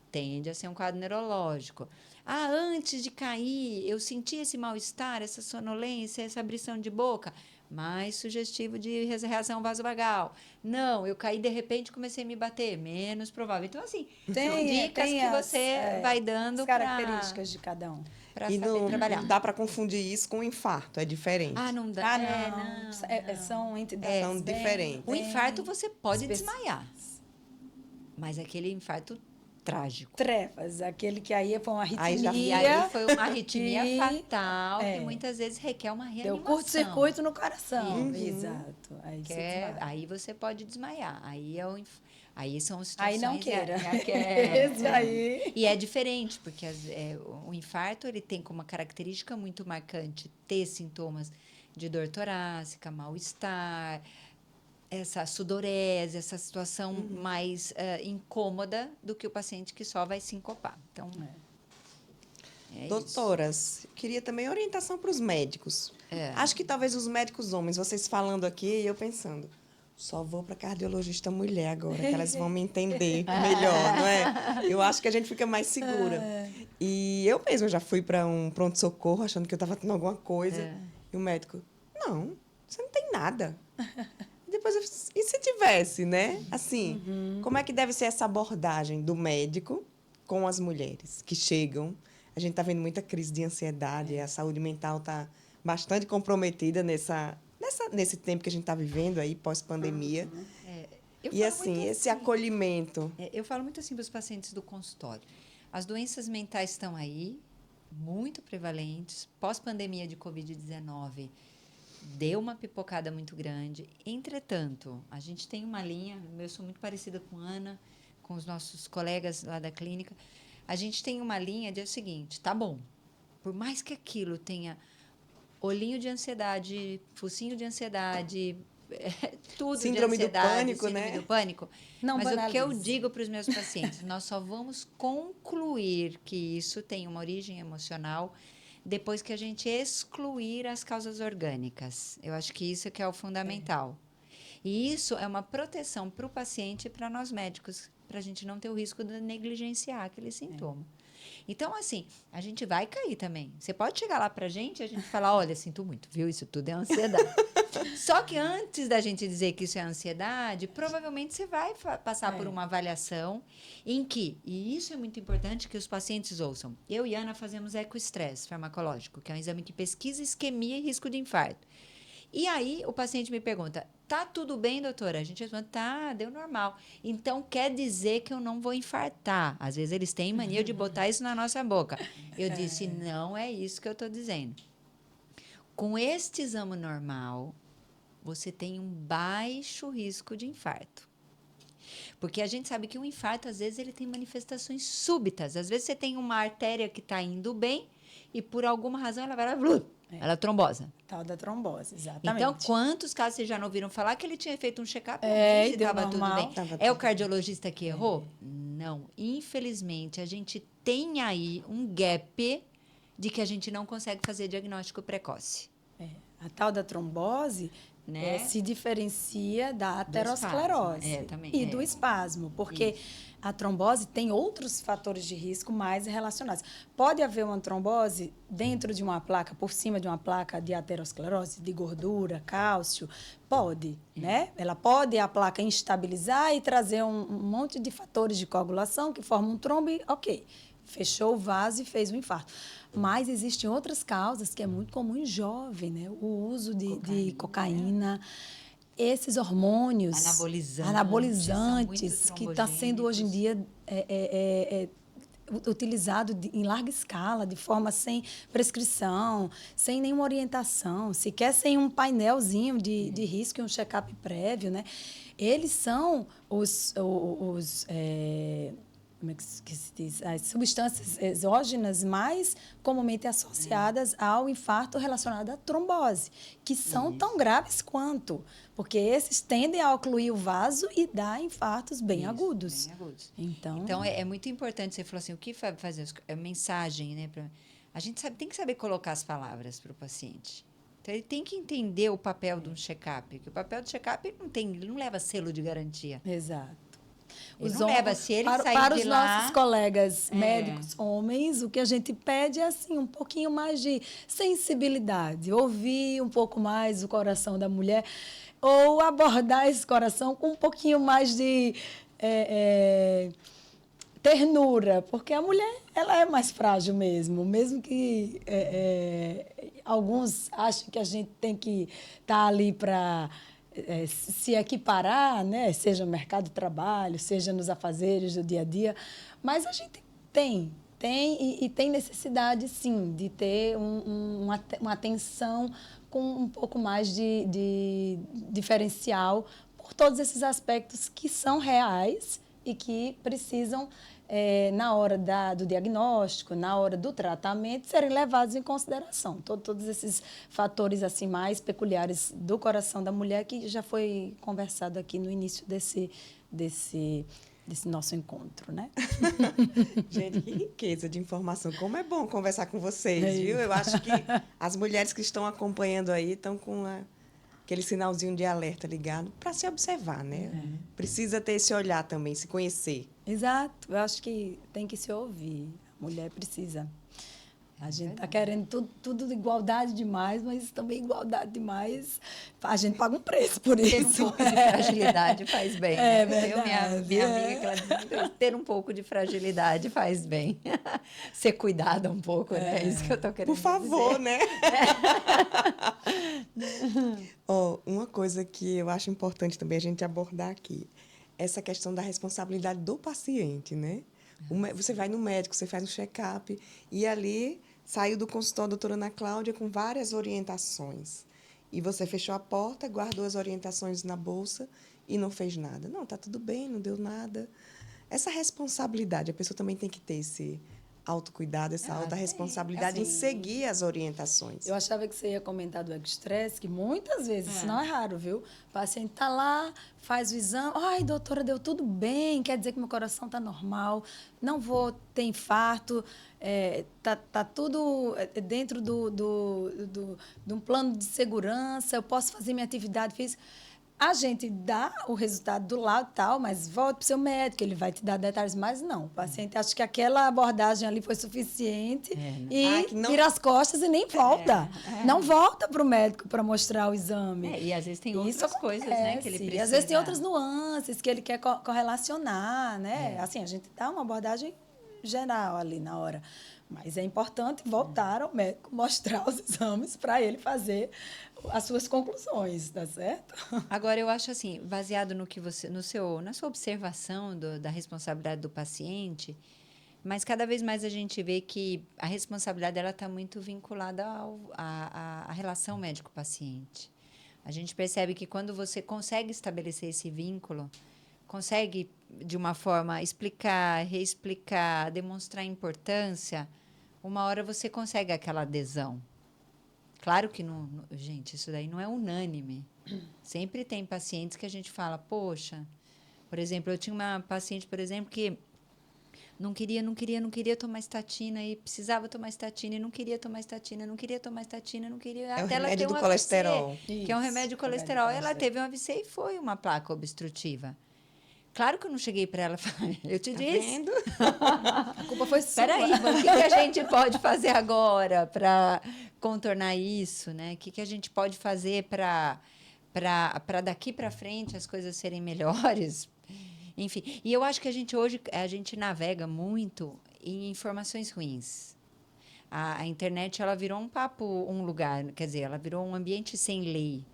Tende a ser um quadro neurológico. Antes de cair, eu senti esse mal-estar, essa sonolência, essa abrição de boca. Mais sugestivo de reação vasovagal. Não, eu caí de repente e comecei a me bater. Menos provável. Então, assim, são dicas que você vai dando as características de cada um. Para saber trabalhar. Não dá para confundir isso com infarto, é diferente. Não dá. Não. São entidades são diferentes. O infarto você pode desmaiar. Mas aquele infarto trágico. Trevas, aquele que aí foi uma arritmia. Aí foi uma arritmia fatal, que muitas vezes requer uma reanimação. Deu curto-circuito no coração. Exato. Aí você pode desmaiar. Aí são situações... Aí não queira. Esse aí. E é diferente, porque o infarto ele tem como característica muito marcante ter sintomas de dor torácica, mal-estar, essa sudorese, essa situação mais incômoda do que o paciente que só vai sincopar. Então, doutoras, queria também orientação para os médicos. Acho que talvez os médicos homens, vocês falando aqui e eu pensando, só vou para cardiologista mulher agora, que elas vão me entender melhor, não é? Eu acho que a gente fica mais segura. E eu mesma já fui para um pronto-socorro achando que eu estava tendo alguma coisa. E o médico, não, você não tem nada. Depois, e se tivesse, né? Assim, como é que deve ser essa abordagem do médico com as mulheres que chegam? A gente está vendo muita crise de ansiedade, a saúde mental está bastante comprometida nesse tempo que a gente está vivendo aí, pós-pandemia. E, assim, esse acolhimento. Eu falo muito assim para os pacientes do consultório. As doenças mentais estão aí, muito prevalentes. Pós-pandemia de Covid-19, deu uma pipocada muito grande. Entretanto, a gente tem uma linha, eu sou muito parecida com a Ana, com os nossos colegas lá da clínica, a gente tem uma linha de o seguinte, tá bom, por mais que aquilo tenha olhinho de ansiedade, focinho de ansiedade, tudo Síndrome de do ansiedade, pânico, síndrome né? do pânico. Não Mas o que eu banalize. digo para os meus pacientes, nós só vamos concluir que isso tem uma origem emocional depois que a gente excluir as causas orgânicas. Eu acho que isso que é o fundamental. E isso é uma proteção para o paciente e para nós médicos, para a gente não ter o risco de negligenciar aquele sintoma. Então, assim, a gente vai cair também. Você pode chegar lá para a gente falar, olha, sinto muito, viu? Isso tudo é ansiedade. Só que antes da gente dizer que isso é ansiedade, provavelmente você vai passar por uma avaliação em que, e isso é muito importante que os pacientes ouçam, eu e Ana fazemos ecoestresse farmacológico, que é um exame que pesquisa isquemia e risco de infarto. E aí o paciente me pergunta, tá tudo bem, doutora? A gente responde, tá, deu normal. Então quer dizer que eu não vou infartar. Às vezes eles têm mania de botar isso na nossa boca. Eu disse, não é isso que eu estou dizendo. Com este exame normal, você tem um baixo risco de infarto. Porque a gente sabe que um infarto, às vezes, ele tem manifestações súbitas. Às vezes, você tem uma artéria que está indo bem e, por alguma razão, ela vai lá, ela trombosa. Tal da trombose, exatamente. Então, quantos casos vocês já não ouviram falar que ele tinha feito um check-up É, e e deu estava tudo normal. bem? Tava É o tudo cardiologista que errou? Não. Infelizmente, a gente tem aí um gap de que a gente não consegue fazer diagnóstico precoce. A tal da trombose Né? se diferencia da aterosclerose espasmo. Também, e do espasmo, porque a trombose tem outros fatores de risco mais relacionados. Pode haver uma trombose dentro de uma placa, por cima de uma placa de aterosclerose, de gordura, cálcio? Pode, né? Ela pode a placa instabilizar e trazer um monte de fatores de coagulação que formam um trombo e, ok, fechou o vaso e fez um infarto. Mas existem outras causas que é muito comum em jovem, né? O uso de cocaína, esses hormônios anabolizantes que está sendo hoje em dia utilizado em larga escala, de forma sem prescrição, sem nenhuma orientação, sequer sem um painelzinho de risco e um check-up prévio, né? Eles são como é que se diz? As substâncias exógenas mais comumente associadas ao infarto relacionado à trombose, que são tão graves quanto, porque esses tendem a ocluir o vaso e dar infartos bem agudos. Bem agudos. Então é muito importante, você falou assim, o que fazer? A mensagem, né? A gente tem que saber colocar as palavras para o paciente. Então, ele tem que entender o papel de um check-up, que o papel do check-up ele não leva selo de garantia. Exato. Ele não leva, se ele sair para de os lá... nossos colegas médicos homens, o que a gente pede é assim, um pouquinho mais de sensibilidade, ouvir um pouco mais o coração da mulher, ou abordar esse coração com um pouquinho mais de ternura, porque a mulher ela é mais frágil mesmo que alguns acham que a gente tem que estar ali para se equiparar, né? Seja no mercado de trabalho, seja nos afazeres do dia a dia, mas a gente tem necessidade, sim, de ter uma atenção com um pouco mais de diferencial por todos esses aspectos que são reais e que precisam, na hora do diagnóstico, na hora do tratamento, serem levados em consideração. Todos esses fatores assim mais peculiares do coração da mulher que já foi conversado aqui no início desse nosso encontro, né? Gente, que riqueza de informação. Como é bom conversar com vocês, viu? Eu acho que as mulheres que estão acompanhando aí estão com aquele sinalzinho de alerta ligado para se observar, né? Precisa ter esse olhar também, se conhecer. Exato. Eu acho que tem que se ouvir. A mulher precisa. A gente está querendo tudo de igualdade demais, mas também igualdade demais, a gente paga um preço por Ter isso. um pouco de fragilidade faz bem. É né? verdade. Minha amiga, que ela diz, ter um pouco de fragilidade faz bem. Ser cuidada um pouco, né? É isso que eu estou querendo Por favor, dizer. né? Uma coisa que eu acho importante também a gente abordar aqui, essa questão da responsabilidade do paciente, né? Você vai no médico, você faz um check-up e ali saiu do consultório da doutora Ana Cláudia com várias orientações. E você fechou a porta, guardou as orientações na bolsa e não fez nada. Não, está tudo bem, não deu nada. Essa responsabilidade, a pessoa também tem que ter autocuidado, essa autorresponsabilidade em seguir as orientações. Eu achava que você ia comentar do estresse, que muitas vezes, isso não é raro, viu? O paciente está lá, faz o exame, ai, doutora, deu tudo bem, quer dizer que meu coração está normal, não vou ter infarto, tá tudo dentro de um plano de segurança, eu posso fazer minha atividade física. A gente dá o resultado do lado e tal, mas volta para o seu médico, ele vai te dar detalhes, mas não. O paciente acha que aquela abordagem ali foi suficiente e vira as costas e nem volta. Não volta para o médico para mostrar o exame. E às vezes tem outras coisas, né, que ele precisa. E às vezes tem outras nuances que ele quer correlacionar, né? Assim, a gente dá uma abordagem geral ali na hora. Mas é importante voltar ao médico, mostrar os exames para ele fazer as suas conclusões, tá certo? Agora, eu acho assim, baseado no que você, na sua observação da responsabilidade do paciente, mas cada vez mais a gente vê que a responsabilidade ela está muito vinculada à relação médico-paciente. A gente percebe que quando você consegue estabelecer esse vínculo, consegue, de uma forma, explicar, reexplicar, demonstrar importância, uma hora você consegue aquela adesão. Claro que, gente, isso daí não é unânime. Sempre tem pacientes que a gente fala, poxa, por exemplo, eu tinha uma paciente, por exemplo, que não queria tomar estatina e precisava tomar estatina e não queria tomar estatina, não queria tomar estatina, não queria... É o até remédio do AVC, colesterol. Que é um remédio de colesterol. Ela teve um AVC e foi uma placa obstrutiva. Claro que eu não cheguei para ela e falei, eu te disse. Vendo? A culpa foi sua. Espera aí, mas o que a gente pode fazer agora para contornar isso, né? O que a gente pode fazer para daqui para frente as coisas serem melhores? Enfim, e eu acho que hoje a gente navega muito em informações ruins. A internet ela virou um lugar, quer dizer, ela virou um ambiente sem lei.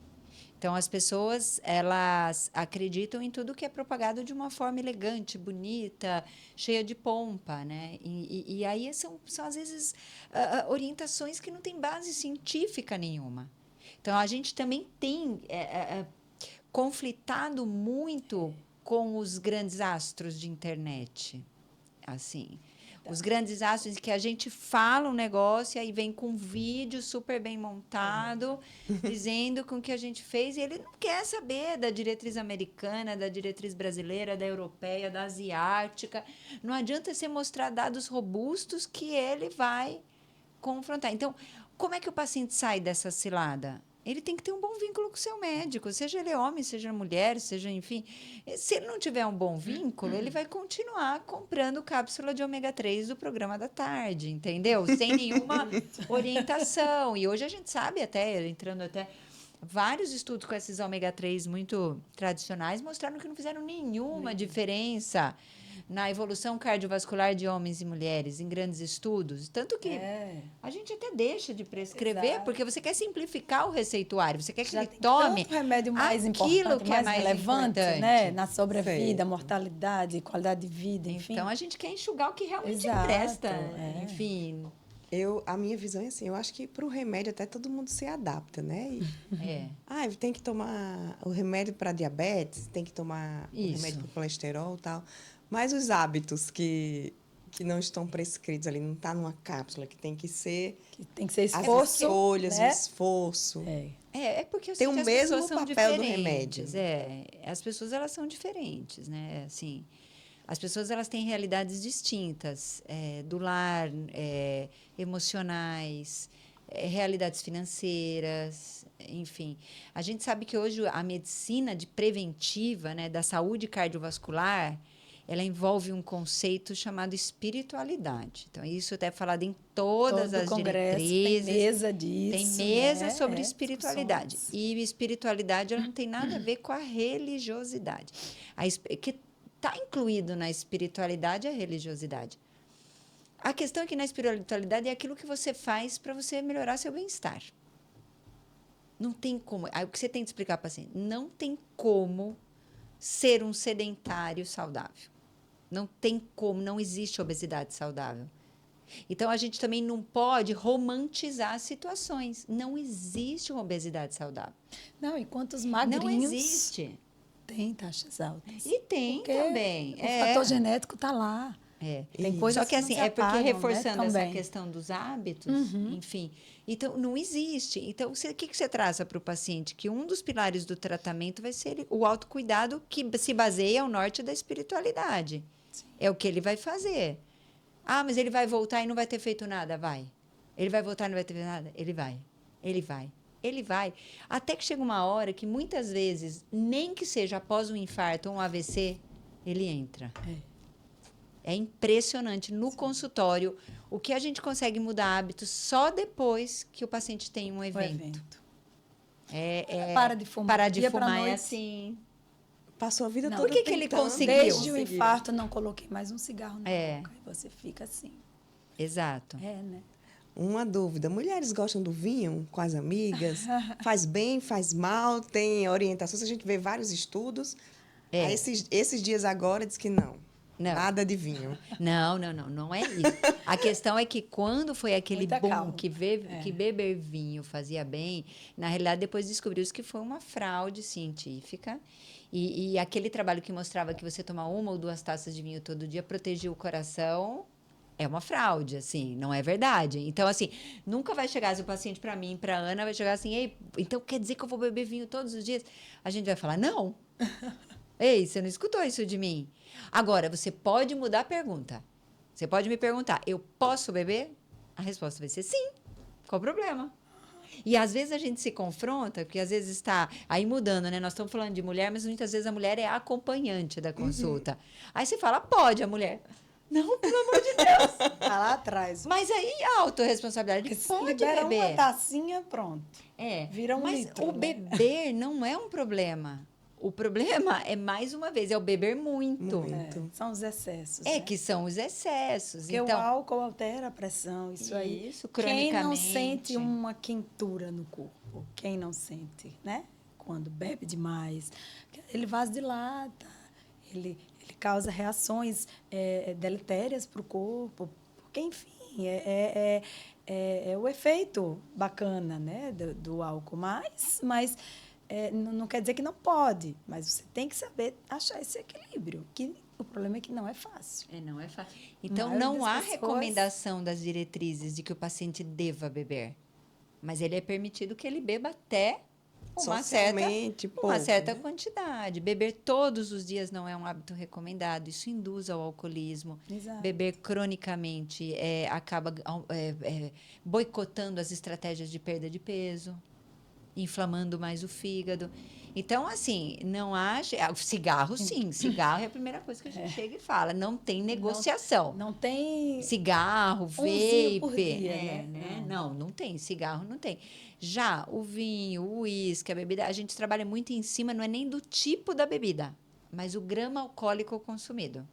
Então, as pessoas, elas acreditam em tudo que é propagado de uma forma elegante, bonita, cheia de pompa, né? E aí são, às vezes, orientações que não têm base científica nenhuma. Então, a gente também tem conflitado muito com os grandes astros de internet, assim... Os grandes astros que a gente fala um negócio e aí vem com um vídeo super bem montado, dizendo com o que a gente fez. E ele não quer saber da diretriz americana, da diretriz brasileira, da europeia, da asiática. Não adianta você mostrar dados robustos que ele vai confrontar. Então, como é que o paciente sai dessa cilada? Ele tem que ter um bom vínculo com o seu médico, seja ele homem, seja mulher, seja, enfim. Se ele não tiver um bom vínculo, ele vai continuar comprando cápsula de ômega 3 do programa da tarde, entendeu? Sem nenhuma orientação. E hoje a gente sabe entrando vários estudos com esses ômega 3 muito tradicionais mostraram que não fizeram nenhuma diferença na evolução cardiovascular de homens e mulheres, em grandes estudos. Tanto que a gente até deixa de prescrever, porque você quer simplificar o receituário, você quer que ele tome tanto remédio mais aquilo que é mais relevante, importante, né? Na sobrevida, mortalidade, qualidade de vida, enfim. Então, a gente quer enxugar o que realmente presta. Enfim... A minha visão é assim, eu acho que para o remédio até todo mundo se adapta, né? Tem que tomar o remédio para diabetes, tem que tomar o remédio para colesterol e tal. Mas os hábitos que não estão prescritos ali, não está numa cápsula, que tem que ser... Que tem que ser esforço, as escolhas, né? o esforço. Porque tem o mesmo papel do remédio. As pessoas, elas são diferentes, né? Assim... As pessoas elas têm realidades distintas, do lar, emocionais, realidades financeiras, enfim. A gente sabe que hoje a medicina preventiva, né, da saúde cardiovascular, ela envolve um conceito chamado espiritualidade. Então, isso é falado em todas as diretrizes. Tem mesa disso. Tem mesa sobre espiritualidade. E espiritualidade ela não tem nada a ver com a religiosidade. Que está incluído na espiritualidade a religiosidade. A questão é que na espiritualidade é aquilo que você faz para você melhorar seu bem-estar. Não tem como. Aí, o que você tem que explicar para o paciente? Não tem como ser um sedentário saudável. Não tem como, não existe obesidade saudável. Então, a gente também não pode romantizar situações. Não existe uma obesidade saudável. Não, e quantos magrinhos... Não existe. Tem taxas altas. E tem também. O fator genético está lá. Tem E- coisas Só que não assim, se é porque apagam, né, reforçando essa também. questão dos hábitos, enfim. Então, não existe. Então, o que você traça para o paciente? Que um dos pilares do tratamento vai ser o autocuidado que se baseia ao norte da espiritualidade. É o que ele vai fazer. Ah, mas ele vai voltar e não vai ter feito nada. Vai. Ele vai voltar e não vai ter feito nada? Ele vai. Ele vai. Ele vai. Até que chega uma hora que, muitas vezes, nem que seja após um infarto ou um AVC, ele entra. É impressionante no consultório o que a gente consegue mudar hábitos só depois que o paciente tem um O evento. Para de fumar. Parar do de dia pra fumar é noite. assim. Passou a vida Não. toda Por que ele tentando, conseguiu? Desde o conseguiu. infarto, não coloquei mais um cigarro na É. boca. E você fica assim. Exato. Né? Uma dúvida: mulheres gostam do vinho com as amigas? Faz bem, faz mal? Tem orientações? A gente vê vários estudos. É. Aí esses dias agora diz que não. Não. Nada de vinho. Não é isso. A questão é que quando foi aquele Muita boom calma. que beber vinho fazia bem, na realidade depois descobriu-se que foi uma fraude científica. E aquele trabalho que mostrava que você tomar 1 ou 2 taças de vinho todo dia protegia o coração é uma fraude, assim, não é verdade. Então, assim, nunca vai chegar, se o paciente para mim, para Ana, vai chegar assim, ei, então quer dizer que eu vou beber vinho todos os dias? A gente vai falar, não. Ei, você não escutou isso de mim? Agora, você pode mudar a pergunta. Você pode me perguntar, eu posso beber? A resposta vai ser sim. Qual o problema? E às vezes a gente se confronta, porque às vezes está aí mudando, né? Nós estamos falando de mulher, mas muitas vezes a mulher é a acompanhante da consulta. Aí você fala, pode a mulher. Não, pelo amor de Deus. Tá lá atrás. Mas aí a autorresponsabilidade Porque se pode libera beber. uma tacinha, pronto. Vira um mas litro, o né? beber não é um problema. O problema é, mais uma vez, é o beber muito. São os excessos. É né? que são os excessos. Porque então, o álcool altera a pressão, isso aí. Isso, Quem não cronicamente. sente uma quentura no corpo? Quem não sente, né? Quando bebe demais, ele vasodilata, ele causa reações deletérias para o corpo, porque, enfim, é o efeito bacana, né, do álcool. Mas não quer dizer que não pode, mas você tem que saber achar esse equilíbrio, que o problema é que não é fácil. Não é fácil. Então, maioria não das há pessoas- recomendação das diretrizes de que o paciente deva beber. Mas ele é permitido que ele beba até Socialmente, uma pouco, certa né? quantidade. Beber todos os dias não é um hábito recomendado. Isso induz ao alcoolismo. Exato. Beber cronicamente acaba boicotando as estratégias de perda de peso, inflamando mais o fígado. Então, assim, não acha... Cigarro, sim. Cigarro é a primeira coisa que a gente chega e fala. Não tem negociação. Não tem Cigarro, umzinho por vape. dia, né? Não tem. Cigarro não tem. Já o vinho, o uísque, a bebida, a gente trabalha muito em cima, não é nem do tipo da bebida, mas o grama alcoólico consumido.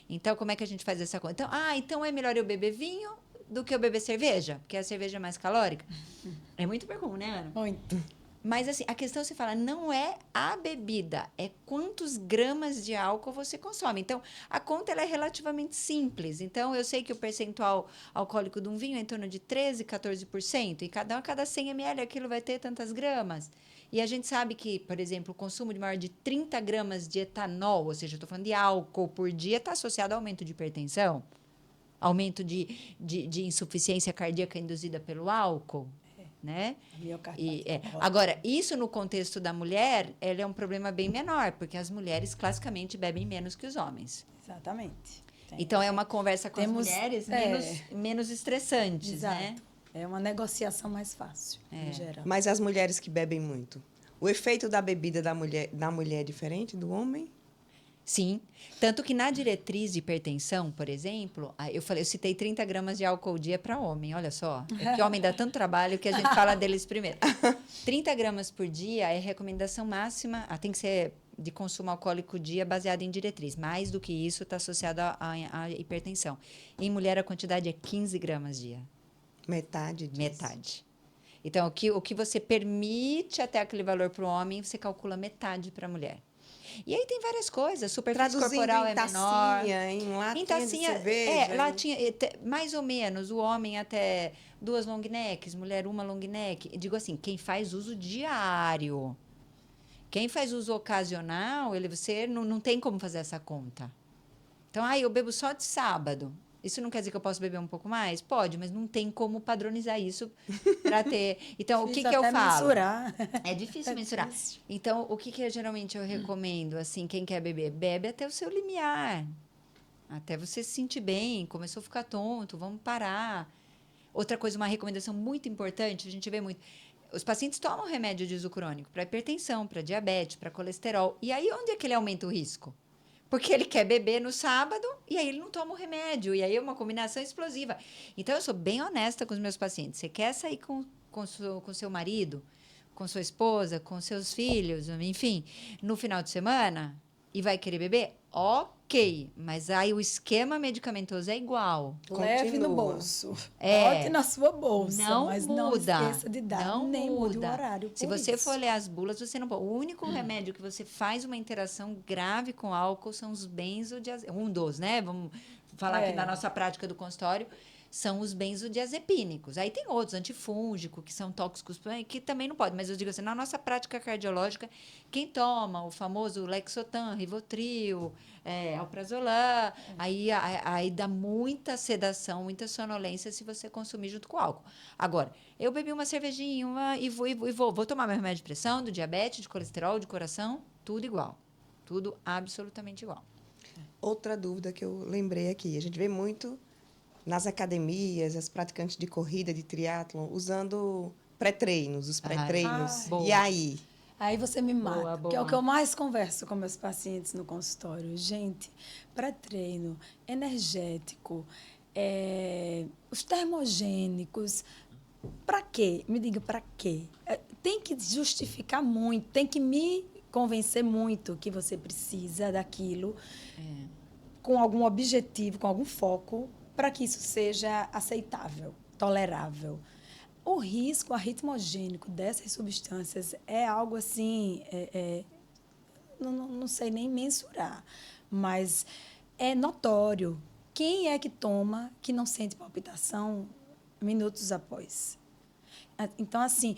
Então, como é que a gente faz essa conta? Então é melhor eu beber vinho do que eu beber cerveja? Porque a cerveja é mais calórica? É muito comum, né, Ana? muito. Mas, assim, a questão se fala, não é a bebida, é quantos gramas de álcool você consome. Então, a conta ela é relativamente simples. Então, eu sei que o percentual alcoólico de um vinho é em torno de 13%, 14%. E cada 100 ml aquilo vai ter tantas gramas. E a gente sabe que, por exemplo, o consumo de maior de 30 gramas de etanol, ou seja, eu estou falando de álcool por dia, está associado ao aumento de hipertensão, aumento de insuficiência cardíaca induzida pelo álcool. Né? Agora, isso no contexto da mulher, ela é um problema bem menor, porque as mulheres classicamente bebem menos que os homens. Exatamente. Então, é uma conversa com Temos- as mulheres menos estressante, Exato. né? É uma negociação mais fácil, em geral. Mas as mulheres que bebem muito, o efeito da bebida da mulher é diferente do homem? Sim. Tanto que na diretriz de hipertensão, por exemplo, eu citei 30 gramas de álcool dia para homem. Olha só. É que homem dá tanto trabalho que a gente fala deles primeiro. 30 gramas por dia é recomendação máxima. Tem que ser de consumo alcoólico dia baseado em diretriz. Mais do que isso está associado à hipertensão. Em mulher, a quantidade é 15 gramas dia. Metade disso. Metade. Então, o que você permite até aquele valor para o homem, você calcula metade para a mulher. E aí tem várias coisas. Superfície Traduzindo corporal em é menor. tacinha, em latinha de cerveja. Latinha, mais ou menos. O homem até 2 long necks, mulher 1 long neck. Digo assim, quem faz uso diário. Quem faz uso ocasional, você não tem como fazer essa conta. Então, eu bebo só de sábado. Isso não quer dizer que eu posso beber um pouco mais? Pode, mas não tem como padronizar isso para ter. Então, o que eu falo? Mensurar. É difícil mensurar. Difícil. Então, o que geralmente eu recomendo, assim, quem quer beber? Bebe até o seu limiar. Até você se sentir bem, começou a ficar tonto, vamos parar. Outra coisa, uma recomendação muito importante, a gente vê muito. Os pacientes tomam remédio de uso crônico para hipertensão, para diabetes, para colesterol. E aí, onde é que ele aumenta o risco? Porque ele quer beber no sábado e aí ele não toma o remédio. E aí é uma combinação explosiva. Então, eu sou bem honesta com os meus pacientes. Você quer sair com seu marido, com sua esposa, com seus filhos, enfim, no final de semana e vai querer beber? Ok. Mas aí o esquema medicamentoso é igual. Leve no Continua. bolso. É. Bote na sua bolsa. Não mas muda. não esqueça de dar. Não nem mude o muda. horário. Se por você isso. for ler as bulas, você não pode. O único remédio que você faz uma interação grave com álcool são os benzodiazepínicos. Um dos, né? Vamos falar aqui da nossa prática do consultório. São os benzodiazepínicos. Aí tem outros, antifúngicos, que são tóxicos, que também não pode. Mas eu digo assim, na nossa prática cardiológica, quem toma o famoso Lexotan, Rivotril, Alprazolam, aí dá muita sedação, muita sonolência se você consumir junto com o álcool. Agora, eu bebi uma cervejinha e vou tomar meu remédio de pressão, do diabetes, de colesterol, de coração, tudo igual. Tudo absolutamente igual. Outra dúvida que eu lembrei aqui, a gente vê muito nas academias, as praticantes de corrida, de triatlon, usando pré-treinos, os pré-treinos. boa. E aí? Aí você me mata, Boa, que é o boa. que eu mais converso com meus pacientes no consultório. Gente, pré-treino, energético, os termogênicos, para quê? Me diga, para quê? Tem que justificar muito, tem que me convencer muito que você precisa daquilo com algum objetivo, com algum foco, para que isso seja aceitável, tolerável. O risco arritmogênico dessas substâncias é algo assim, não sei nem mensurar, mas é notório. Quem é que toma que não sente palpitação minutos após? Então, assim,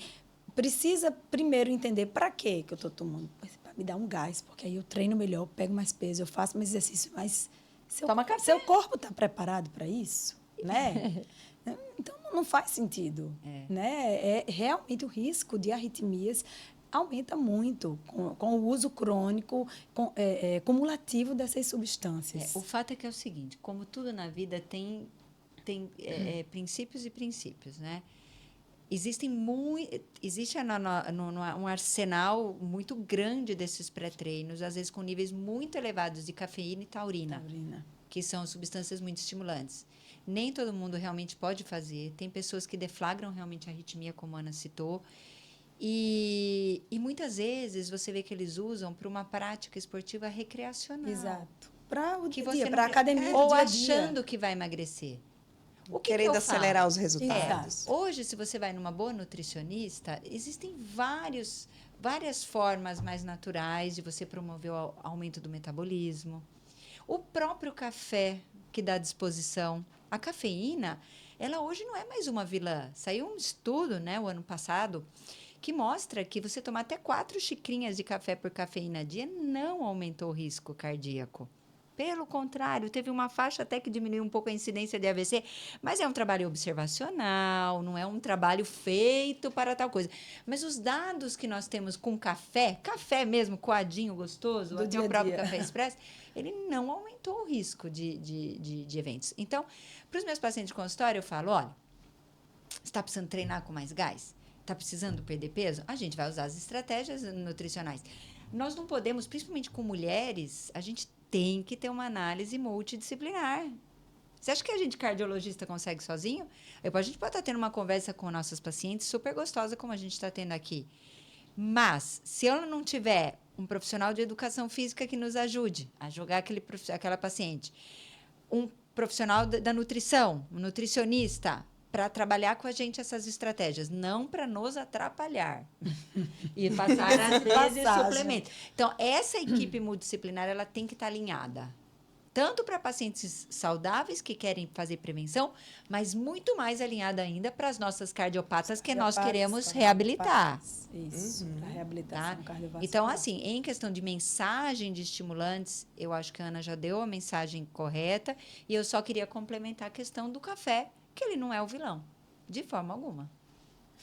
precisa primeiro entender para que eu estou tomando. Para me dar um gás, porque aí eu treino melhor, pego mais peso, eu faço mais exercício, mas seu corpo está preparado para isso, né? Então, não faz sentido. Né? Realmente, o risco de arritmias aumenta muito com o uso crônico, cumulativo dessas substâncias. O fato é que é o seguinte, como tudo na vida tem princípios e princípios, né? Existe um arsenal muito grande desses pré-treinos, às vezes com níveis muito elevados de cafeína e taurina, que são substâncias muito estimulantes. Nem todo mundo realmente pode fazer. Tem pessoas que deflagram realmente a arritmia, como a Ana citou. E muitas vezes você vê que eles usam para uma prática esportiva recreacional. Exato. Para o dia, dia, para a academia ou do dia a achando que vai emagrecer. Querendo acelerar os resultados. Hoje, se você vai numa boa nutricionista, existem várias formas mais naturais de você promover o aumento do metabolismo. O próprio café que dá disposição. A cafeína, ela hoje não é mais uma vilã. Saiu um estudo, né, o ano passado, que mostra que você tomar até 4 xicrinhas de café por cafeína a dia não aumentou o risco cardíaco. Pelo contrário, teve uma faixa até que diminuiu um pouco a incidência de AVC, mas é um trabalho observacional, não é um trabalho feito para tal coisa. Mas os dados que nós temos com café mesmo, coadinho, gostoso, até o próprio café expresso, ele não aumentou o risco de eventos. Então, para os meus pacientes de consultório, eu falo, olha, você está precisando treinar com mais gás? Está precisando perder peso? A gente vai usar as estratégias nutricionais. Nós não podemos, principalmente com mulheres, a gente tem que ter uma análise multidisciplinar. Você acha que a gente, cardiologista, consegue sozinho? A gente pode estar tendo uma conversa com nossas pacientes super gostosa, como a gente está tendo aqui. Mas, se ela não tiver um profissional de educação física que nos ajude a jogar aquela paciente, um profissional da nutrição, um nutricionista, para trabalhar com a gente essas estratégias, não para nos atrapalhar e passar, às vezes, suplemento. Então, essa equipe multidisciplinar ela tem que estar alinhada. tanto para pacientes saudáveis que querem fazer prevenção, mas muito mais alinhada ainda para as nossas cardiopatas que nós queremos reabilitar. Isso, para reabilitação Tá? cardiovascular. Então, assim, em questão de mensagem de estimulantes, eu acho que a Ana já deu a mensagem correta e eu só queria complementar a questão do café, que ele não é o vilão, de forma alguma.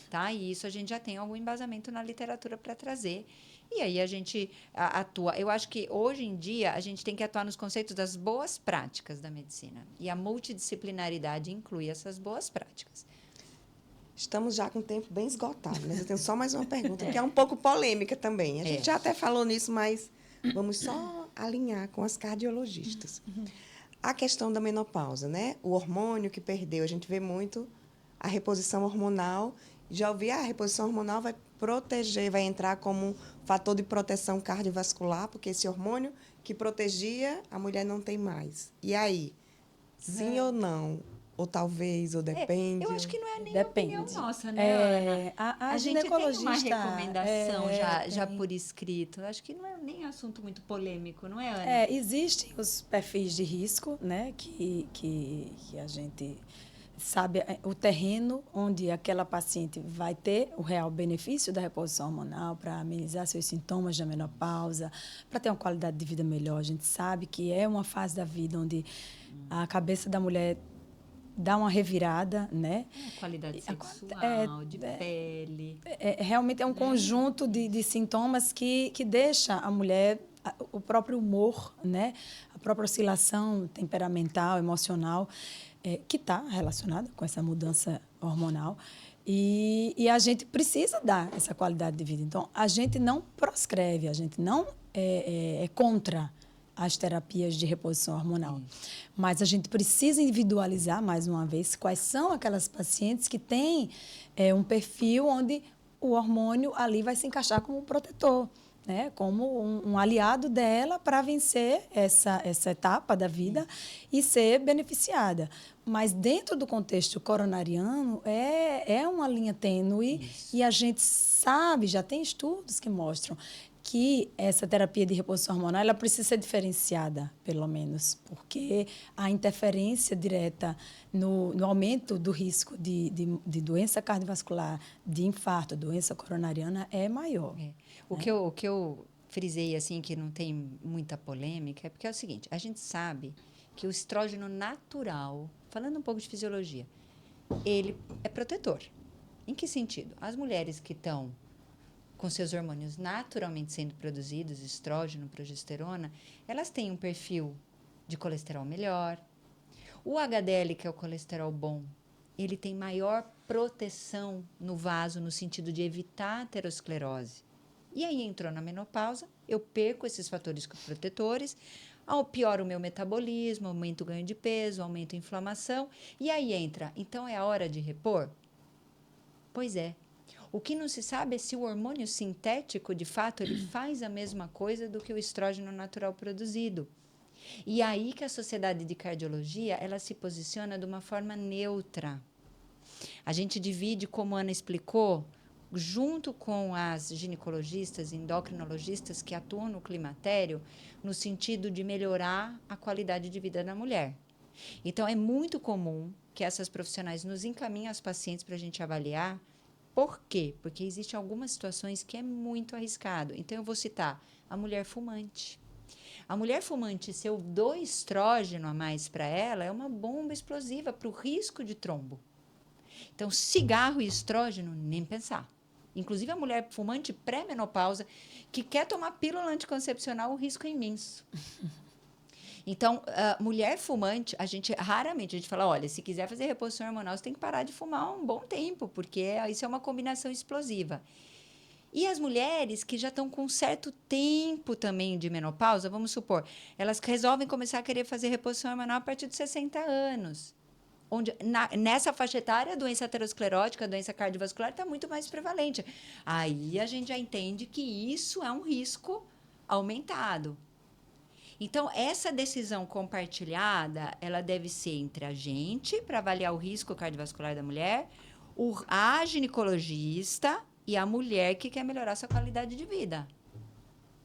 Tá? E isso a gente já tem algum embasamento na literatura para trazer. E aí a gente atua. Eu acho que hoje em dia a gente tem que atuar nos conceitos das boas práticas da medicina. E a multidisciplinaridade inclui essas boas práticas. Estamos já com o tempo bem esgotado, mas eu tenho só mais uma pergunta, que é um pouco polêmica também. A gente já até falou nisso, mas vamos só alinhar com as cardiologistas. A questão da menopausa, né? O hormônio que perdeu, a gente vê muito a reposição hormonal. Já ouvi, a reposição hormonal vai proteger, vai entrar como fator de proteção cardiovascular, porque esse hormônio que protegia, a mulher não tem mais. E aí? Sim ou não? Ou talvez, ou depende? Eu acho que não é nem Depende. a opinião nossa, né, Ana? A gente tem uma ginecologista, recomendação já por escrito. Acho que não é nem assunto muito polêmico, não é, Ana? Existem os perfis de risco, né, que a gente sabe o terreno onde aquela paciente vai ter o real benefício da reposição hormonal para amenizar seus sintomas da menopausa, para ter uma qualidade de vida melhor. A gente sabe que é uma fase da vida onde a cabeça da mulher dá uma revirada, né? Qualidade sexual, de pele. Realmente é um conjunto de sintomas que deixa a mulher, o próprio humor, né? A própria oscilação temperamental, emocional, que está relacionada com essa mudança hormonal. E a gente precisa dar essa qualidade de vida. Então, a gente não proscreve, a gente não é contra as terapias de reposição hormonal. Mas a gente precisa individualizar, mais uma vez, quais são aquelas pacientes que têm um perfil onde o hormônio ali vai se encaixar como um protetor, né? Como um aliado dela para vencer essa etapa da vida e ser beneficiada. Mas dentro do contexto coronariano é uma linha tênue e a gente sabe, já tem estudos que mostram que essa terapia de reposição hormonal ela precisa ser diferenciada, pelo menos, porque a interferência direta no aumento do risco de doença cardiovascular, de infarto, doença coronariana é maior. O que eu frisei, assim, que não tem muita polêmica, é porque é o seguinte, a gente sabe que o estrógeno natural, falando um pouco de fisiologia, ele é protetor. Em que sentido? As mulheres que estão com seus hormônios naturalmente sendo produzidos, estrógeno, progesterona, elas têm um perfil de colesterol melhor. O HDL, que é o colesterol bom, ele tem maior proteção no vaso, no sentido de evitar a aterosclerose. E aí entrou na menopausa, eu perco esses fatores protetores, piora o meu metabolismo, aumenta o ganho de peso, aumenta a inflamação, e aí entra, então é a hora de repor? Pois é. O que não se sabe é se o hormônio sintético, de fato, ele faz a mesma coisa do que o estrógeno natural produzido. E aí que a Sociedade de Cardiologia, ela se posiciona de uma forma neutra. A gente divide, como a Ana explicou, junto com as ginecologistas, endocrinologistas que atuam no climatério, no sentido de melhorar a qualidade de vida da mulher. Então, é muito comum que essas profissionais nos encaminhem as pacientes para a gente avaliar. Por quê? Porque existem algumas situações que é muito arriscado. Então, eu vou citar a mulher fumante. A mulher fumante, se eu dou estrógeno a mais para ela, é uma bomba explosiva para o risco de trombo. Então, cigarro e estrógeno, nem pensar. Inclusive, a mulher fumante pré-menopausa, que quer tomar pílula anticoncepcional, o risco é imenso. Então, mulher fumante, raramente a gente fala, olha, se quiser fazer reposição hormonal, você tem que parar de fumar um bom tempo, porque isso é uma combinação explosiva. E as mulheres que já estão com certo tempo também de menopausa, vamos supor, elas resolvem começar a querer fazer reposição hormonal a partir de 60 anos. Onde, nessa faixa etária, a doença aterosclerótica, a doença cardiovascular está muito mais prevalente. Aí a gente já entende que isso é um risco aumentado. Então, essa decisão compartilhada, ela deve ser entre a gente, para avaliar o risco cardiovascular da mulher, a ginecologista e a mulher que quer melhorar sua qualidade de vida.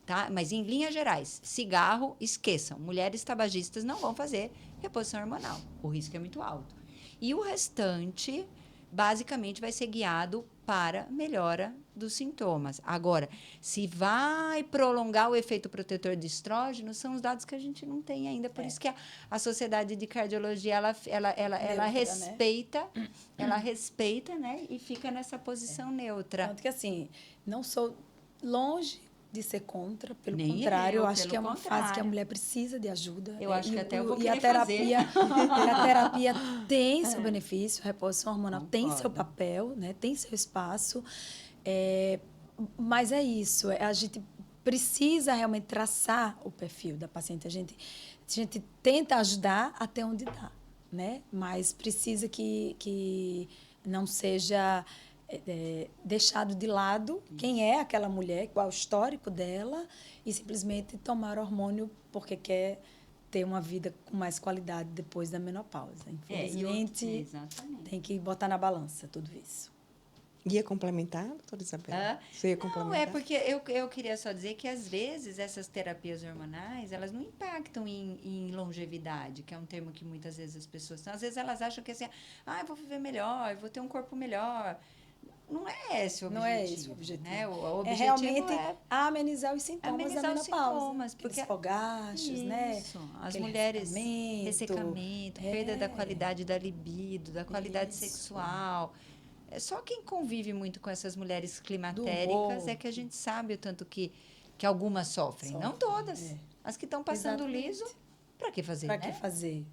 tá? Mas em linhas gerais, cigarro, esqueçam. Mulheres tabagistas não vão fazer reposição hormonal. O risco é muito alto. E o restante, basicamente, vai ser guiado para melhora dos sintomas. Agora, se vai prolongar o efeito protetor de estrógeno, são os dados que a gente não tem ainda. Por isso que a Sociedade de Cardiologia, ela respeita, né? Ela respeita, né? E fica nessa posição neutra. Tanto que, assim, não sou longe de ser contra, pelo Nem contrário, eu acho pelo que é uma contrário. fase que a mulher precisa de ajuda. Eu acho que até eu vou e querer a terapia, fazer. E a terapia tem seu benefício, a reposição hormonal tem Concordo. seu papel, né? Tem seu espaço. Mas é isso, a gente precisa realmente traçar o perfil da paciente. A gente tenta ajudar até onde dá, né? Mas precisa que não seja deixado de lado quem é aquela mulher, qual é o histórico dela, e simplesmente tomar hormônio porque quer ter uma vida com mais qualidade depois da menopausa. Infelizmente, exatamente. tem que botar na balança tudo isso. Ia complementar, doutora Isabela? Você ia complementar? Não, é porque eu queria só dizer que, às vezes, essas terapias hormonais, elas não impactam em longevidade, que é um termo que muitas vezes as pessoas têm. Às vezes elas acham que assim, eu vou viver melhor, eu vou ter um corpo melhor. Não é esse o objetivo. Não é esse o objetivo. Né? O objetivo realmente amenizar os sintomas da menopausa. Sintomas, porque aqueles fogachos, né? As Aquele mulheres, ressecamento, perda da qualidade da libido, da qualidade Isso. sexual. É só quem convive muito com essas mulheres climatéricas é que a gente sabe o tanto que algumas sofrem. Não todas. As que estão passando Exatamente. liso, para que fazer, Para né? que fazer?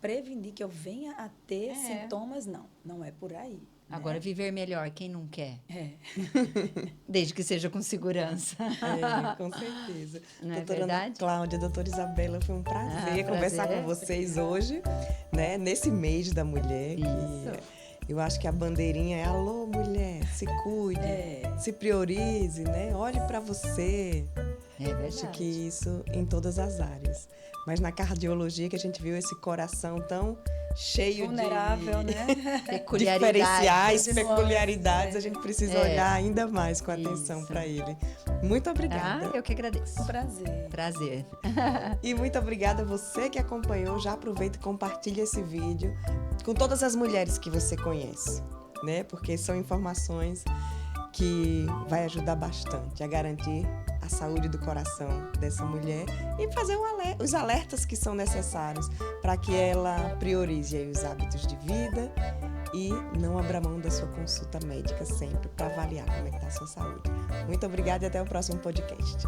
Prevenir que eu venha a ter sintomas, não é por aí. Agora, viver melhor, quem não quer? É. Desde que seja com segurança. Com certeza. Não é Doutora verdade? Cláudia, doutora Isabela, foi um prazer conversar prazer. com vocês hoje, né? Nesse mês da mulher. Isso. Eu acho que a bandeirinha é: alô, mulher, se cuide, se priorize, né? Olhe para você. É verdade. Acho que isso em todas as áreas. Mas na cardiologia, que a gente viu esse coração tão cheio Vulnerável, de né? diferenciais, Continuamos, peculiaridades, a gente precisa olhar ainda mais com atenção Isso. para ele. Muito obrigada. Eu que agradeço. Prazer. Prazer. E muito obrigada a você que acompanhou. Já aproveita e compartilha esse vídeo com todas as mulheres que você conhece, né? Porque são informações que vai ajudar bastante a garantir a saúde do coração dessa mulher e fazer os alertas que são necessários para que ela priorize aí os hábitos de vida e não abra mão da sua consulta médica sempre para avaliar como é que está a sua saúde. Muito obrigada e até o próximo podcast.